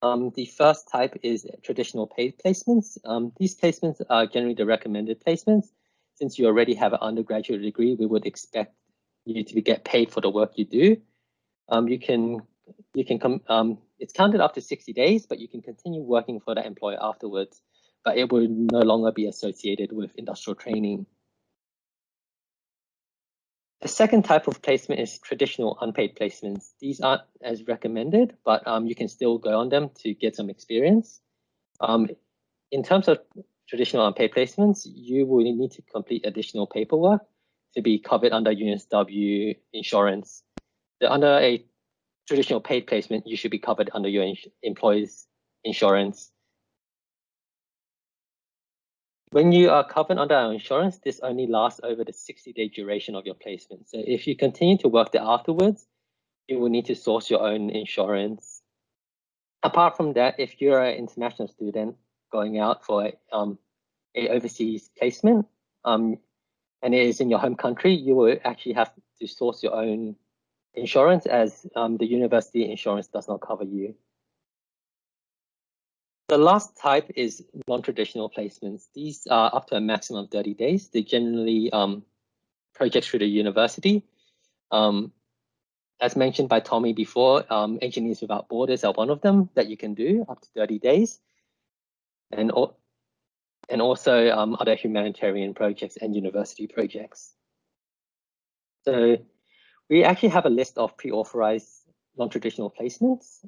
The first type is traditional paid placements. These placements are generally the recommended placements. Since you already have an undergraduate degree, we would expect you to get paid for the work you do. It's counted up to 60 days, but you can continue working for that employer afterwards, but it will no longer be associated with industrial training. The second type of placement is traditional unpaid placements. These aren't as recommended, but you can still go on them to get some experience. In terms of traditional unpaid placements, you will need to complete additional paperwork to be covered under UNSW insurance. Under a traditional paid placement, you should be covered under your employer's insurance. When you are covered under our insurance, this only lasts over the 60-day duration of your placement. So if you continue to work there afterwards, you will need to source your own insurance. Apart from that, if you're an international student going out for a overseas placement, and it is in your home country, you will actually have to source your own insurance as the university insurance does not cover you. The last type is non-traditional placements. These are up to a maximum of 30 days. They generally projects through the university. As mentioned by Tommy before, Engineers Without Borders are one of them that you can do up to 30 days. And also other humanitarian projects and university projects. So we actually have a list of pre-authorized non-traditional placements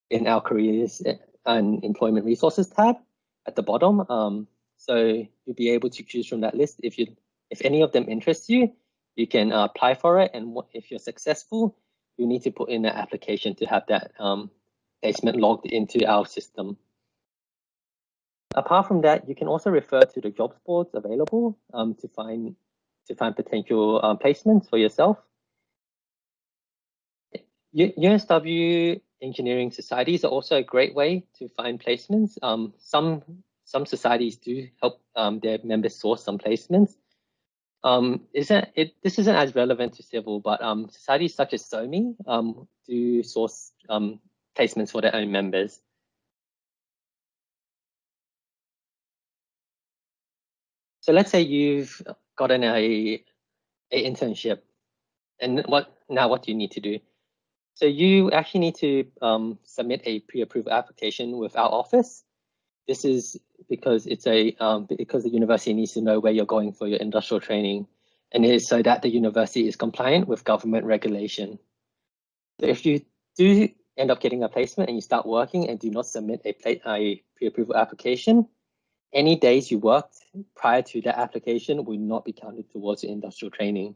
in our careers and employment resources tab at the bottom. So you'll be able to choose from that list. If any of them interest you, you can apply for it. And if you're successful, you need to put in an application to have that placement logged into our system. Apart from that, you can also refer to the jobs boards available to find potential placements for yourself. UNSW engineering societies are also a great way to find placements. Some societies do help their members source some placements. This isn't as relevant to civil, but societies such as SOMI do source placements for their own members. So let's say you've gotten a internship, and what do you need to do? So you actually need to submit a pre-approved application with our office. This is because because the university needs to know where you're going for your industrial training, and it is so that the university is compliant with government regulation. So if you do end up getting a placement and you start working and do not submit a pre-approval application, any days you worked prior to that application will not be counted towards your industrial training.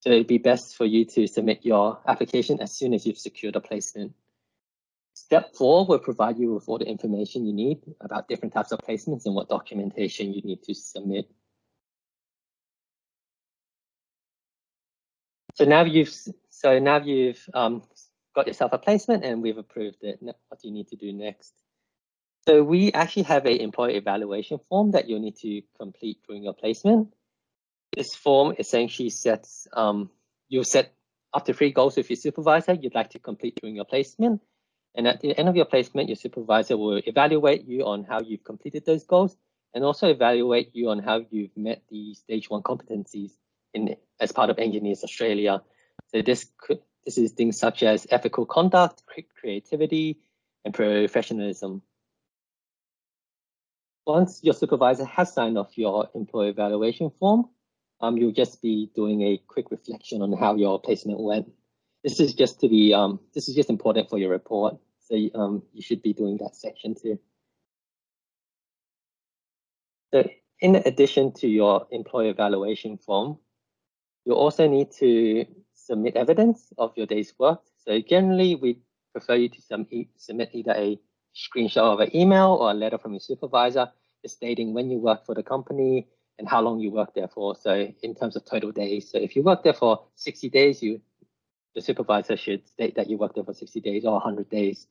So it'd be best for you to submit your application as soon as you've secured a placement. Step 4 will provide you with all the information you need about different types of placements and what documentation you need to submit. So now you've got yourself a placement and we've approved it. Now, what do you need to do next? So we actually have an employee evaluation form that you'll need to complete during your placement. This form essentially sets, you'll set up to 3 goals with your supervisor you'd like to complete during your placement. And at the end of your placement, your supervisor will evaluate you on how you've completed those goals and also evaluate you on how you've met the stage 1 competencies as part of Engineers Australia. So this is things such as ethical conduct, creativity, and professionalism. Once your supervisor has signed off your employee evaluation form, you'll just be doing a quick reflection on how your placement went. This is just important for your report. So you should be doing that section too. So in addition to your employee evaluation form, you also need to submit evidence of your day's work. So generally, we prefer you to submit either a screenshot of an email or a letter from your supervisor stating when you work for the company and how long you work there for. So in terms of total days, so if you work there for 60 days, the supervisor should state that you worked there for 60 days or 100 days.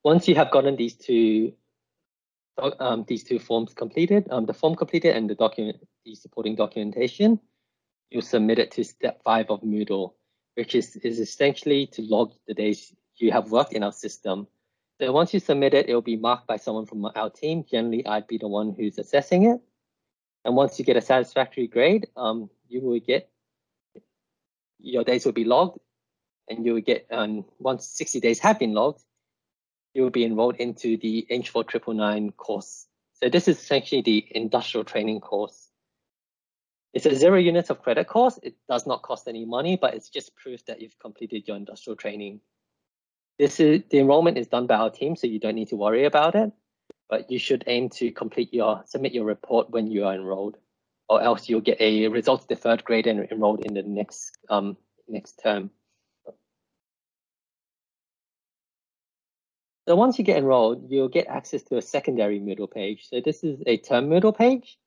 Once you have gotten these two forms completed, the form completed and the supporting documentation, you'll submit it to step 5 of Moodle, which is essentially to log the days you have worked in our system. So once you submit it, it will be marked by someone from our team. Generally, I'd be the one who's assessing it. And once you get a satisfactory grade, you will get, your days will be logged, and you will get, once 60 days have been logged, you will be enrolled into the Eng4 999 course. So this is essentially the industrial training course. It's a 0 units of credit course. It does not cost any money, but it's just proof that you've completed your industrial training. The enrollment is done by our team, so you don't need to worry about it, but you should aim to submit your report when you are enrolled, or else you'll get a results deferred grade and enrolled in the next term. So once you get enrolled, you'll get access to a secondary Moodle page. So this is a term Moodle page.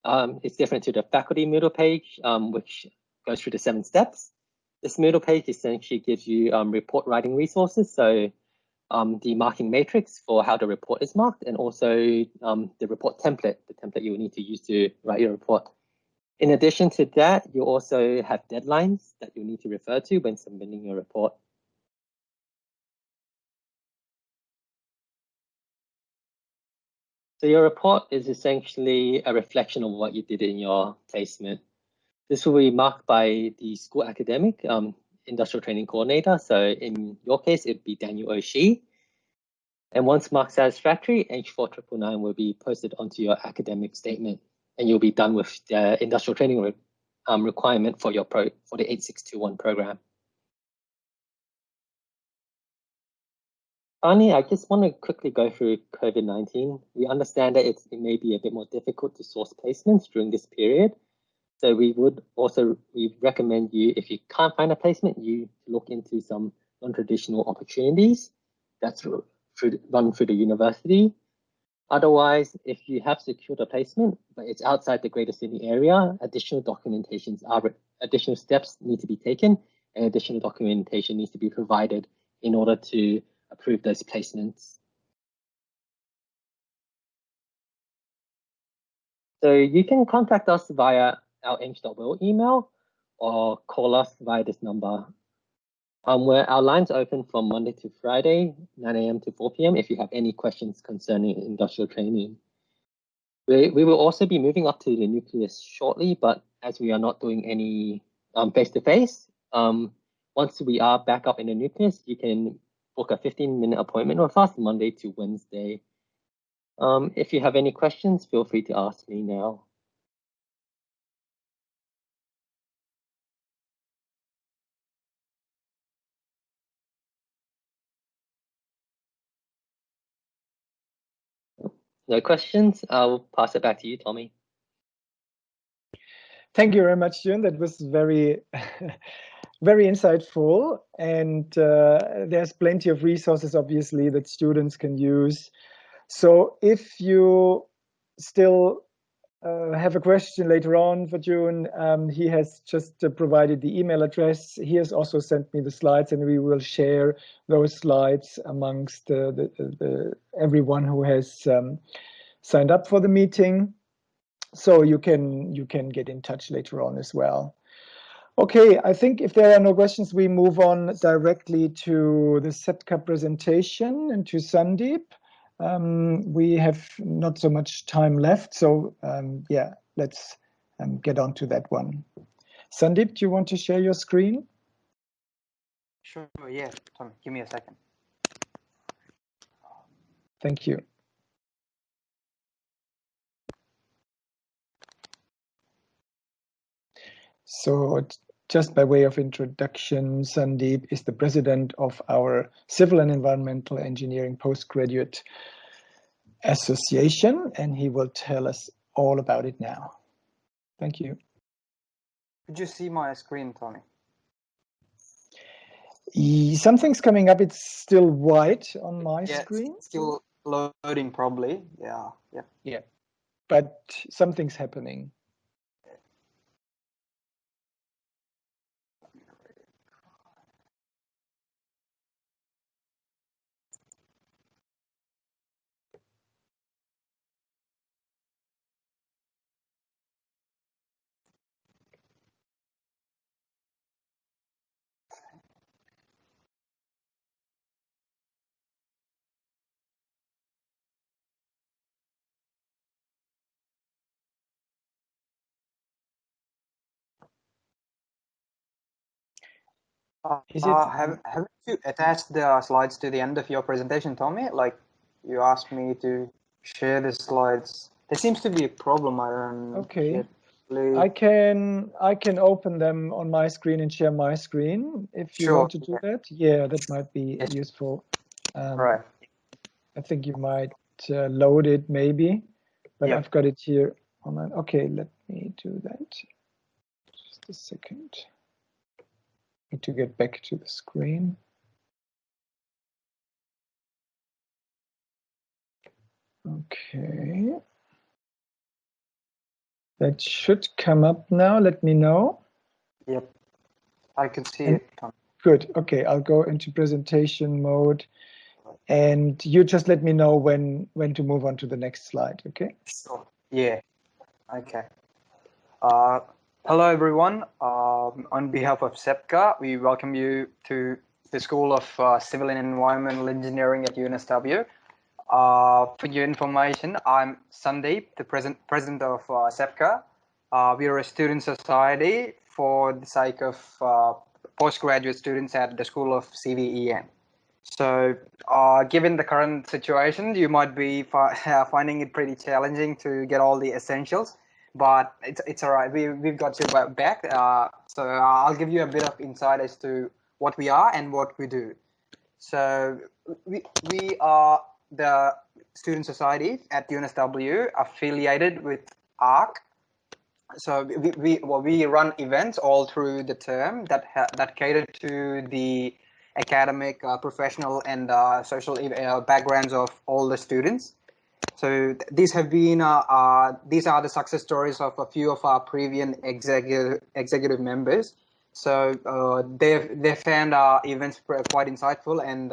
It's different to the faculty Moodle page, which goes through the 7 steps. This Moodle page essentially gives you report writing resources. So the marking matrix for how the report is marked, and also the report template, the template you will need to use to write your report. In addition to that, you also have deadlines that you need to refer to when submitting your report. So your report is essentially a reflection of what you did in your placement. This will be marked by the school academic industrial training coordinator. So in your case, it'd be Daniel O'Shea. And once marked satisfactory, Eng4 999 will be posted onto your academic statement, and you'll be done with the industrial training requirement for the 8621 program. Finally, I just want to quickly go through COVID-19. We understand that it may be a bit more difficult to source placements during this period. So we recommend you, if you can't find a placement, you look into some non-traditional opportunities that's run through the university. Otherwise, if you have secured a placement, but it's outside the Greater Sydney area, additional steps need to be taken, and additional documentation needs to be provided in order to approve those placements. So you can contact us via our eng.will email or call us via this number. Where our lines open from Monday to Friday, 9 a.m. to 4 p.m. if you have any questions concerning industrial training. We will also be moving up to the nucleus shortly, but as we are not doing any face-to-face, once we are back up in the nucleus, you can book a 15-minute appointment with us Monday to Wednesday. If you have any questions, feel free to ask me now. No questions? I'll pass it back to you, Tommy. Thank you very much, Jun. That was very, very insightful. And there's plenty of resources, obviously, that students can use. So if you still have a question later on for Jun, he has just provided the email address. He has also sent me the slides, and we will share those slides amongst everyone who has signed up for the meeting. So you can get in touch later on as well. Okay, I think if there are no questions, we move on directly to the SEPCA presentation and to Sandeep. We have not so much time left, so yeah, let's get on to that one. Sandeep, do you want to share your screen? Sure, yeah, Tom, give me a second. Thank you. So just by way of introduction, Sandeep is the president of our Civil and Environmental Engineering Postgraduate Association, and he will tell us all about it now. Thank you. Could you see my screen, Tommy? Something's coming up. It's still white on my screen. Still loading, probably. Yeah. But something's happening. Haven't you attached the slides to the end of your presentation, Tommy? Like you asked me to share the slides. There seems to be a problem. I don't. Okay. I can open them on my screen and share my screen if you want to do that. Yeah, that might be useful. Right. I think you might load it maybe, but I've got it here on my. Okay, let me do that. Just a second. Need to get back to the screen. Okay. That should come up now. Let me know. Yep, I can see it. Good. Okay, I'll go into presentation mode, and you just let me know when to move on to the next slide. Okay. Sure. Yeah. Okay. Hello, everyone. On behalf of SEPCA, we welcome you to the School of Civil and Environmental Engineering at UNSW. For your information, I'm Sandeep, the president of SEPCA. We are a student society for the sake of postgraduate students at the School of CVEN. So, given the current situation, you might be finding it pretty challenging to get all the essentials, but it's all right. We've got your back. So I'll give you a bit of insight as to what we are and what we do. So we are the student society at UNSW affiliated with ARC. So we run events all through the term that cater to the academic, professional, and social backgrounds of all the students. So these have been these are the success stories of a few of our previous executive members. So they've found our events quite insightful, and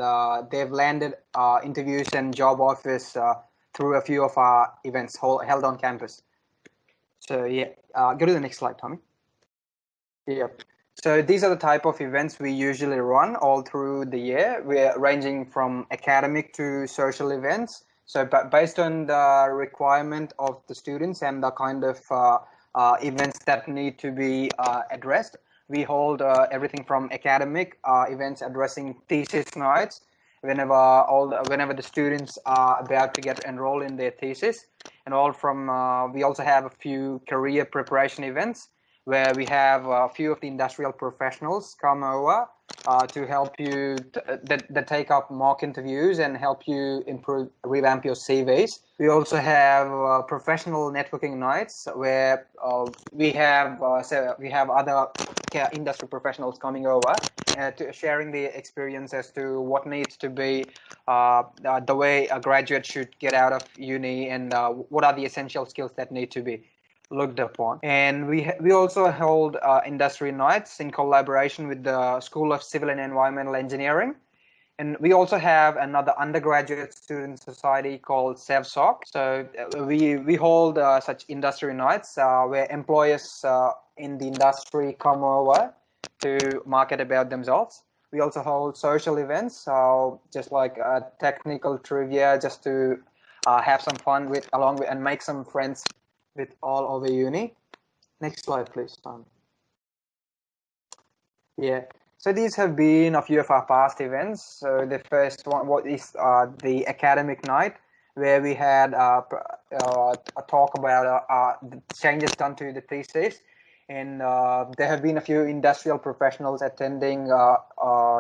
they've landed interviews and job offers through a few of our events held on campus. So yeah, go to the next slide, Tommy. Yep. So these are the type of events we usually run all through the year. We're ranging from academic to social events. So based on the requirement of the students and the kind of events that need to be addressed, we hold everything from academic events addressing thesis nights whenever the students are about to get enrolled in their thesis, and all from we also have a few career preparation events where we have a few of the industrial professionals come over to help you that take up mock interviews and help you revamp your CVs. We also have professional networking nights where we have other industry professionals coming over to sharing the experience as to what needs to be the way a graduate should get out of uni, and what are the essential skills that need to be looked upon. And we also hold industry nights in collaboration with the School of Civil and Environmental Engineering, And we also have another undergraduate student society called SevSoc. So we hold such industry nights where employers in the industry come over to market about themselves. We also hold social events, just like technical trivia, just to have some fun with and make some friends with all over uni. Next slide, please, Tom. Yeah. So these have been a few of our past events. So the first one, what is the academic night, where we had a talk about the changes done to the thesis, and there have been a few industrial professionals attending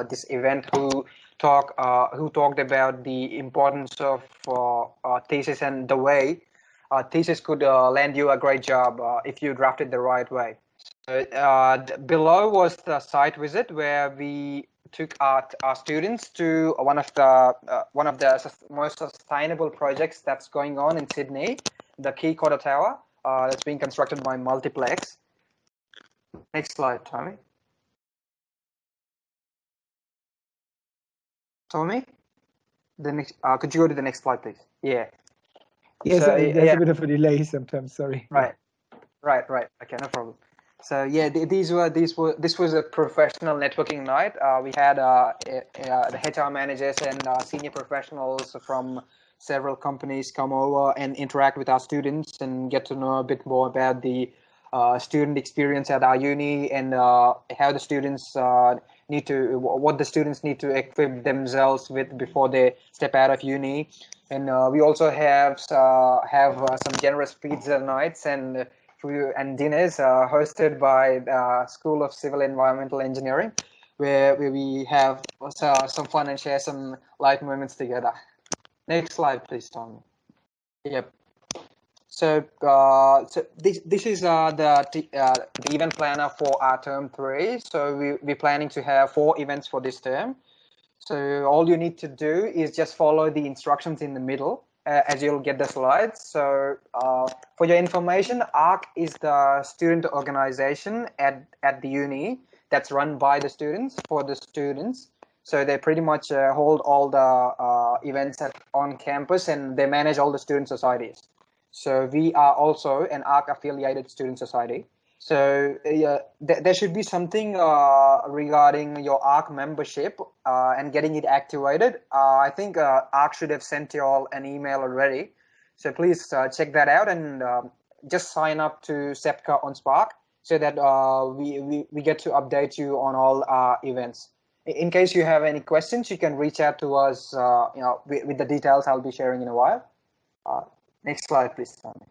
this event who talked about the importance of thesis and the way thesis could land you a great job if you drafted the right way. Below was the site visit where we took our students to one of the most sustainable projects that's going on in Sydney, the Key Quarter Tower that's being constructed by Multiplex. Next slide, Tommy. Tommy, the next. Could you go to the next slide, please? Yeah. Yes, So, there's a bit of a delay sometimes. Sorry. Right. Okay, no problem. So yeah, this was a professional networking night. We had the HR managers and senior professionals from several companies come over and interact with our students and get to know a bit more about the student experience at our uni and how the students what the students need to equip themselves with before they step out of uni. And we also have some generous pizza nights and dinners hosted by the School of Civil Environmental Engineering, where we have some fun and share some light moments together. Next slide, please, Tom. Yep. So, this is the event planner for our term 3. So we're planning to have 4 events for this term. So all you need to do is just follow the instructions in the middle as you'll get the slides. So for your information, ARC is the student organization at the uni that's run by the students for the students. So they pretty much hold all the events on campus and they manage all the student societies. So we are also an ARC affiliated student society. So there should be something regarding your ARC membership and getting it activated. I think ARC should have sent you all an email already. So please check that out and just sign up to SEPCA on Spark so that we get to update you on all our events. In case you have any questions, you can reach out to us with the details I'll be sharing in a while. Next slide, please, Tommy.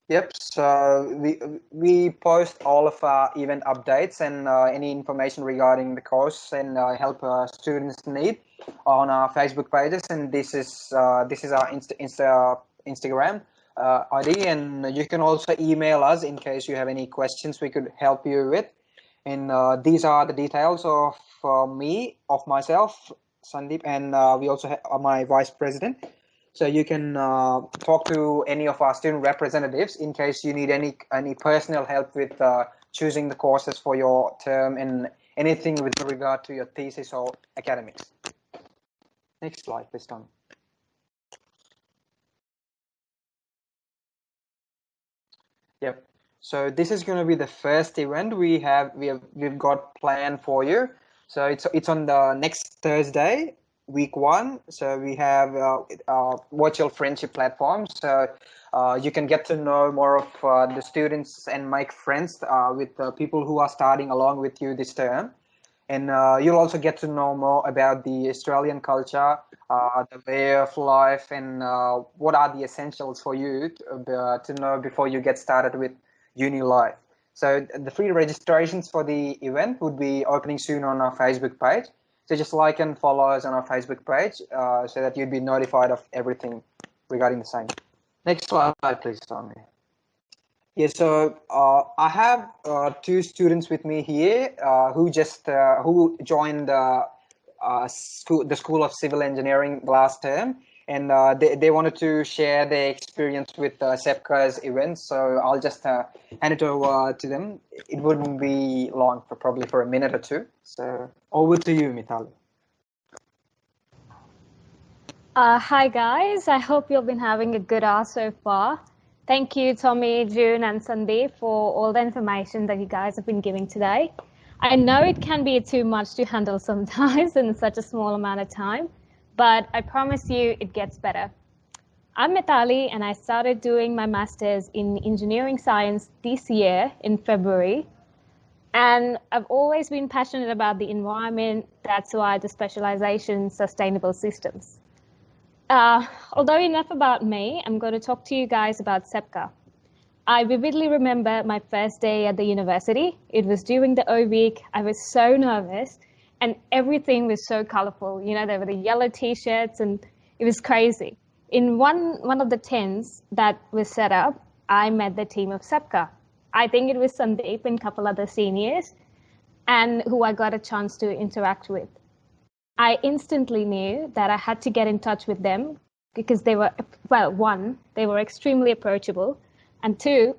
Yep, so we post all of our event updates and any information regarding the course and help students need on our Facebook pages, and this is our Instagram ID, and you can also email us in case you have any questions we could help you with. And these are the details of myself, Sandeep, and we also have my vice president. So you can talk to any of our student representatives in case you need any personal help with choosing the courses for your term and anything with regard to your thesis or academics. Next slide, please, Tom. Yep. So this is going to be the first event we've got planned for you. So it's on the next Thursday, week 1. So we have virtual friendship platforms. So you can get to know more of the students and make friends with people who are starting along with you this term. And you'll also get to know more about the Australian culture, the way of life, and what are the essentials for you to know before you get started with uni life. So the free registrations for the event would be opening soon on our Facebook page. So just like and follow us on our Facebook page so that you'd be notified of everything regarding the same. Next slide, please, Tommy. Yeah, so I have 2 students with me here who joined the School of Civil Engineering last term, and they wanted to share their experience with SEPCA's events. So I'll just hand it over to them. It wouldn't be long, probably for a minute or two. So over to you, Mithali. Hi guys, I hope you've been having a good hour so far. Thank you, Tommy, June, and Sandeep for all the information that you guys have been giving today. I know it can be too much to handle sometimes in such a small amount of time, but I promise you it gets better. I'm Mithali, and I started doing my master's in engineering science this year in February. And I've always been passionate about the environment. That's why the specialization in sustainable systems. Although enough about me, I'm going to talk to you guys about SEPCA. I vividly remember my first day at the university. It was during the OWeek. I was so nervous and everything was so colorful. You know, there were the yellow t-shirts and it was crazy. In one of the tents that was set up, I met the team of SEPCA. I think it was Sandeep and a couple other seniors and who I got a chance to interact with. I instantly knew that I had to get in touch with them because they were, well, one, they were extremely approachable, and two,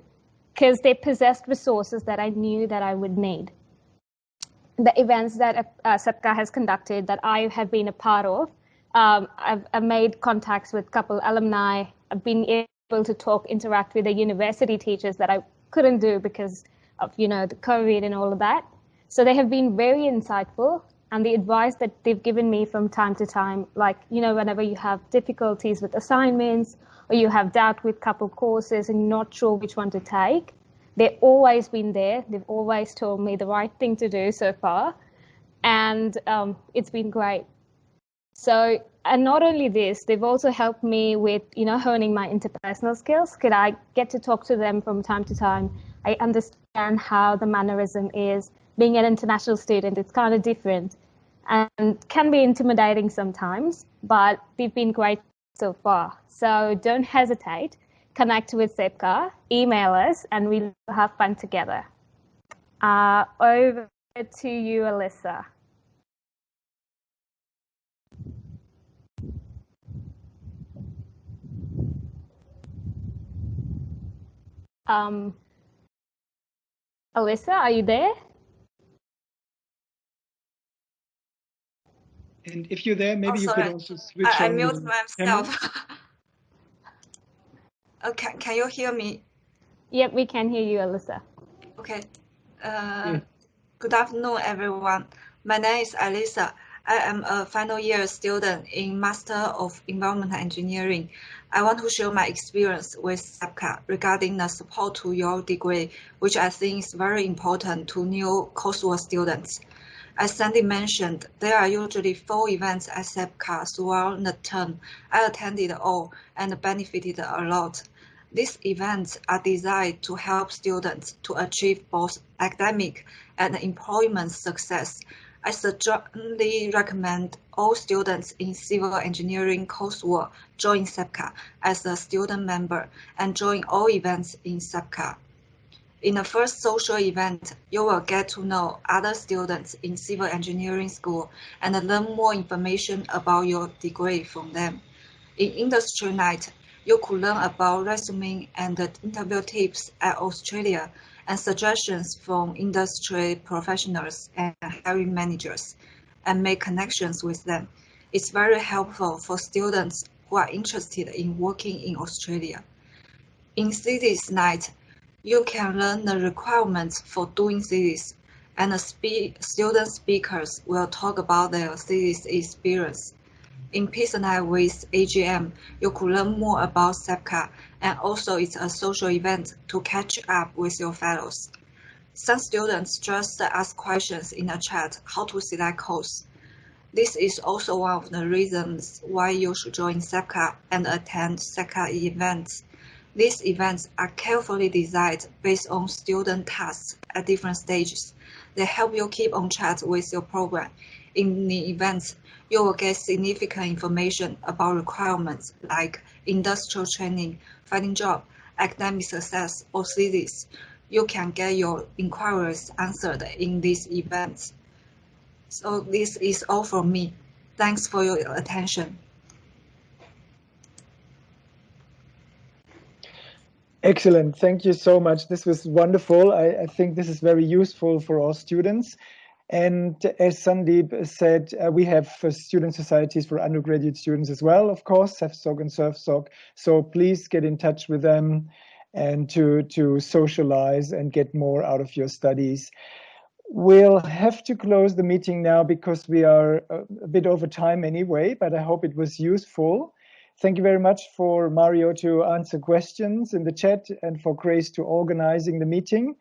because they possessed resources that I knew that I would need. The events that SEPCA has conducted that I have been a part of, I've made contacts with a couple alumni. I've been able to interact with the university teachers that I couldn't do because of, you know, the COVID and all of that. So they have been very insightful. And the advice that they've given me from time to time, like, you know, whenever you have difficulties with assignments or you have doubt with a couple courses and you're not sure which one to take, they've always been there. They've always told me the right thing to do so far. And it's been great. So, and not only this, they've also helped me with, you know, honing my interpersonal skills. Could I get to talk to them from time to time? I understand how the mannerism is. Being an international student, it's kind of different and can be intimidating sometimes, but they've been great so far. So don't hesitate, connect with SEPCA, email us, and we'll have fun together. Over to you, Alyssa. Alyssa, are you there? And if you're there, maybe you could also switch I on mute your myself. camera. Okay, can you hear me? Yep, we can hear you, Alyssa. Okay. Yeah. Good afternoon, everyone. My name is Alyssa. I am a final year student in Master of Environmental Engineering. I want to share my experience with SEPCA regarding the support to your degree, which I think is very important to new coursework students. As Sandy mentioned, there are usually 4 events at SEPCA throughout the term. I attended all and benefited a lot. These events are designed to help students to achieve both academic and employment success. I strongly recommend all students in civil engineering coursework join SEPCA as a student member and join all events in SEPCA. In the first social event, you will get to know other students in civil engineering school and learn more information about your degree from them. In industry night, you could learn about resume and interview tips at Australia and suggestions from industry professionals and hiring managers, and make connections with them. It's very helpful for students who are interested in working in Australia. In thesis night, you can learn the requirements for doing thesis, and the student speakers will talk about their thesis experience. In Peace Night with AGM, you could learn more about SEPCA, and also it's a social event to catch up with your fellows. Some students just ask questions in the chat how to select course. This is also one of the reasons why you should join SEPCA and attend SEPCA events. These events are carefully designed based on student tasks at different stages. They help you keep on track with your program. In the events, you will get significant information about requirements like industrial training, finding job, academic success, or thesis. You can get your inquiries answered in these events. So this is all from me. Thanks for your attention. Excellent. Thank you so much. This was wonderful. I think this is very useful for all students. And as Sandeep said, we have student societies for undergraduate students as well, of course, SEFSOC and SURFSOC. So please get in touch with them and to socialize and get more out of your studies. We'll have to close the meeting now because we are a bit over time anyway, but I hope it was useful. Thank you very much for Mario to answer questions in the chat and for Grace to organizing the meeting.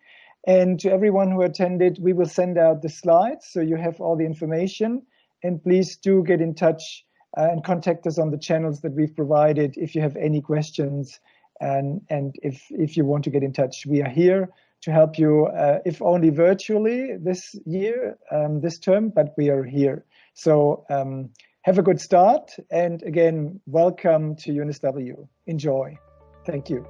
And to everyone who attended, we will send out the slides so you have all the information. And please do get in touch and contact us on the channels that we've provided if you have any questions. And if you want to get in touch, we are here to help you, if only virtually this year, this term, but we are here. So have a good start. And again, welcome to UNSW. Enjoy. Thank you.